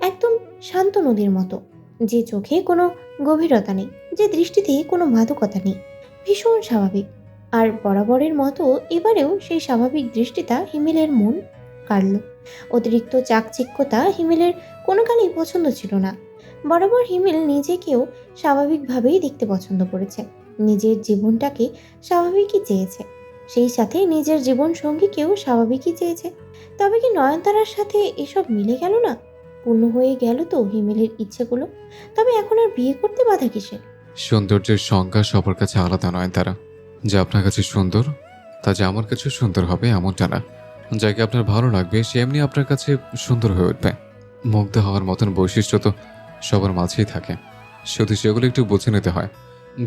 একদম শান্ত নদীর মতো, যে চোখে কোনো গভীরতা নেই, যে দৃষ্টিতে কোনো মাদকতা নেই, ভীষণ স্বাভাবিক। আর বরাবরের মতো এবারেও সেই স্বাভাবিক দৃষ্টিটা হিমেলের মন কাড়ল। অতিরিক্ত চাকচিক্যতা হিমেলের কোনো কালেই পছন্দ ছিল না। বরাবর হিমেল নিজেকেও স্বাভাবিকভাবেই দেখতে পছন্দ করেছে, নিজের জীবনটাকে স্বাভাবিকই চেয়েছে, সেই সাথে নিজের জীবন সঙ্গীকেও স্বাভাবিকই চেয়েছে। তবে কি নয়নতারার সাথে এসব মিলে গেল না? পূর্ণ হয়ে গেল তো হিমেলের ইচ্ছেগুলো। তবে এখন আর বিয়ে করতে বাধা কিসের? সৌন্দর্যের সংজ্ঞা সবার কাছে আলাদা নয় তারা। যা আপনার কাছে সুন্দর তা যে আমার কাছে সুন্দর হবে এমনটা না। যাকে আপনার ভালো লাগবে সে এমনি আপনার কাছে সুন্দর হয়ে উঠবে। মুগ্ধ হওয়ার মতন বৈশিষ্ট্য তো সবার মাঝেই থাকে, শুধু সেগুলো একটু বুঝে নিতে হয়।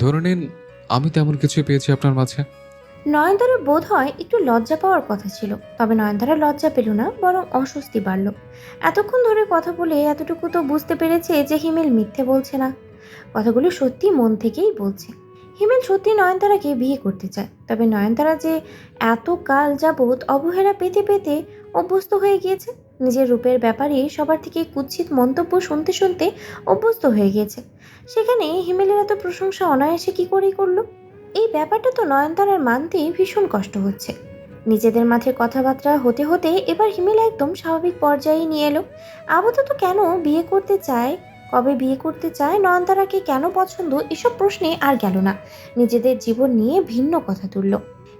ধরে নিন আমি তেমন কিছুই পেয়েছি আপনার মাঝে। নয়নতারার বোধ হয় একটু লজ্জা পাওয়ার কথা ছিল, তবে নয়নতারা লজ্জা পেল না, বরং অস্বস্তি বাড়ল। এতক্ষণ ধরে কথা বলে এতটুকু তো বুঝতে পেরেছে যে হিমেল মিথ্যে বলছে না, কথাগুলো সত্যি মন থেকেই বলছে। হিমেল সত্যি নয়নতারাকে বিয়ে করতে চায়, তবে নয়নতারা যে এত কাল যাবৎ অবহেলা পেতে পেতে অভ্যস্ত হয়ে গিয়েছে, নিজের রূপের ব্যাপারে সবার থেকে কুৎসিত মন্তব্য শুনতে শুনতে অভ্যস্ত হয়ে গিয়েছে, সেখানে হিমেলের এত প্রশংসা অনায়াসে কি করেই করলো? এই ব্যাপারটা তো নয়নতারার মানতেই ভীষণ কষ্ট হচ্ছে। নিজেদের মাঝে কথাবার্তা হতে হতে এবার হিমেল একদম স্বাভাবিক পর্যায়ে নিয়ে এলো। আপাতত কেন বিয়ে করতে চায়, কবে বিয়ে করতে চায়, নয়নতারাকে কেন পছন্দ, এসব প্রশ্নে আর গেল না। নিজেদের জীবন নিয়ে ভিন্ন কথা তুলল।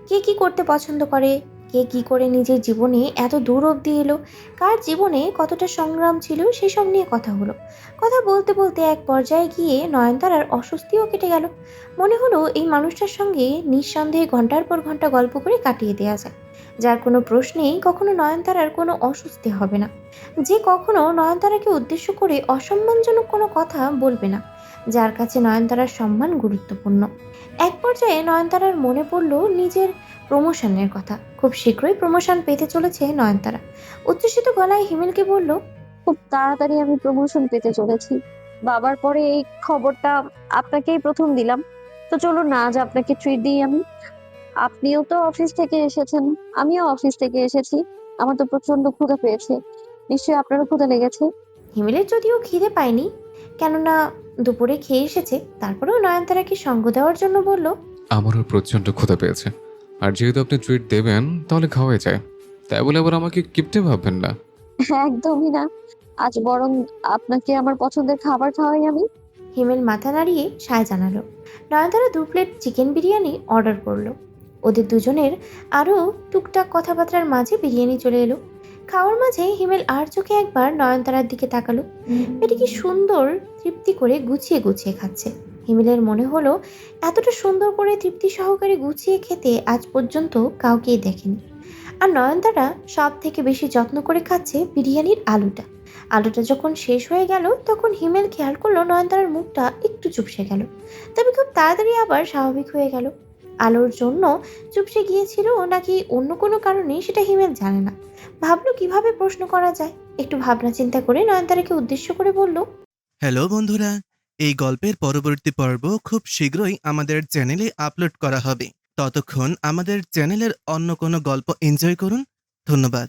কে কি করতে পছন্দ করে, কে কি করে নিজের জীবনে এত দূর অবধি এলো, কার জীবনে কতটা সংগ্রাম ছিল, সেসব নিয়ে কথা হলো। কথা বলতে বলতে এক পর্যায়ে গিয়ে নয়নতারার অস্বস্তিও কেটে গেল। মনে হলো এই মানুষটার সঙ্গে নিঃসন্দেহে ঘন্টার পর ঘন্টা গল্প করে কাটিয়ে দেওয়া যায়, যার কোনো প্রশ্নেই কখনো নয়নতারার কোনো অস্বস্তি হবে না, যে কখনো নয়নতারাকে উদ্দেশ্য করে অসম্মানজনক কোনো কথা বলবে না, যার কাছে নয়নতারার সম্মান গুরুত্বপূর্ণ। এক পর্যায়ে নয়নতারার মনে পড়ল নিজের প্রমোশনের কথা। খুব শীঘ্রই প্রমোশন পেতে চলেছে নয়নতারা। উচ্ছ্বসিত গলায় হিমেলকে বলল, খুব তাড়াতাড়ি আমি প্রমোশন পেতে চলেছি। বাবার পরে এই খবরটা আপনাকেই প্রথম দিলাম, তো চলুন না আজ আপনাকে ট্রিট দিই আমি। আপনিও তো অফিস থেকে এসেছেন, আমিও অফিস থেকে এসেছি। আমার তো প্রচন্ড ক্ষুধা পেয়েছে। নিশ্চয়ই আপনারও ক্ষুধা লেগেছে। হিমেলের যদিও খিদে পায়নি, কেননা দুপুরে খেয়ে এসেছে, তারপরেও নয়নতারাকে সঙ্গ দেওয়ার জন্য বলল, আমারও প্রচণ্ড ক্ষুধা পেয়েছে, আর যেহেতু আপনি ট্রিট দেবেন তাহলে খাওয়াই যায়। তাই বলে আবার আমাকে কিপটে ভাববেন না। একদমই না। আজ বরং আপনাকে আমার পছন্দের খাবার খাওয়াই আমি। হিমেল মাথা নাড়িয়ে সায় জানালো। নয়নতারা 2 প্লেট চিকেন বিরিয়ানি অর্ডার করলো। ওদের দুজনের আরও টুকটাক কথাবার্তার মাঝে বিরিয়ানি চলে এলো। খাওয়ার মাঝে হিমেল আর চোখে একবার নয়নতারার দিকে তাকালো। এটা কি সুন্দর তৃপ্তি করে গুছিয়ে গুছিয়ে খাচ্ছে। হিমেলের মনে হলো এতটা সুন্দর করে তৃপ্তি সহকারে গুছিয়ে খেতে আজ পর্যন্ত কাউকেই দেখেনি। আর নয়নতারা সব থেকে বেশি যত্ন করে খাচ্ছে বিরিয়ানির আলুটা। আলুটা যখন শেষ হয়ে গেল তখন হিমেল খেয়াল করলো নয়নতারার মুখটা একটু চুপসে গেল, তবে খুব তাড়াতাড়ি আবার স্বাভাবিক হয়ে গেল। আলোর জন্য চুপসে গিয়েছিল নাকি অন্য কোনো কারণে সেটা হিমেল জানে না। ভাবলো কিভাবে প্রশ্ন করা যায়। একটু ভাবনা চিন্তা করে নয়নতারাকে উদ্দেশ্য করে বলল, হ্যালো বন্ধুরা, এই গল্পের পরবর্তী পর্ব খুব শীঘ্রই আমাদের চ্যানেলে আপলোড করা হবে। ততক্ষণ আমাদের চ্যানেলের অন্য কোনো গল্প এনজয় করুন। ধন্যবাদ।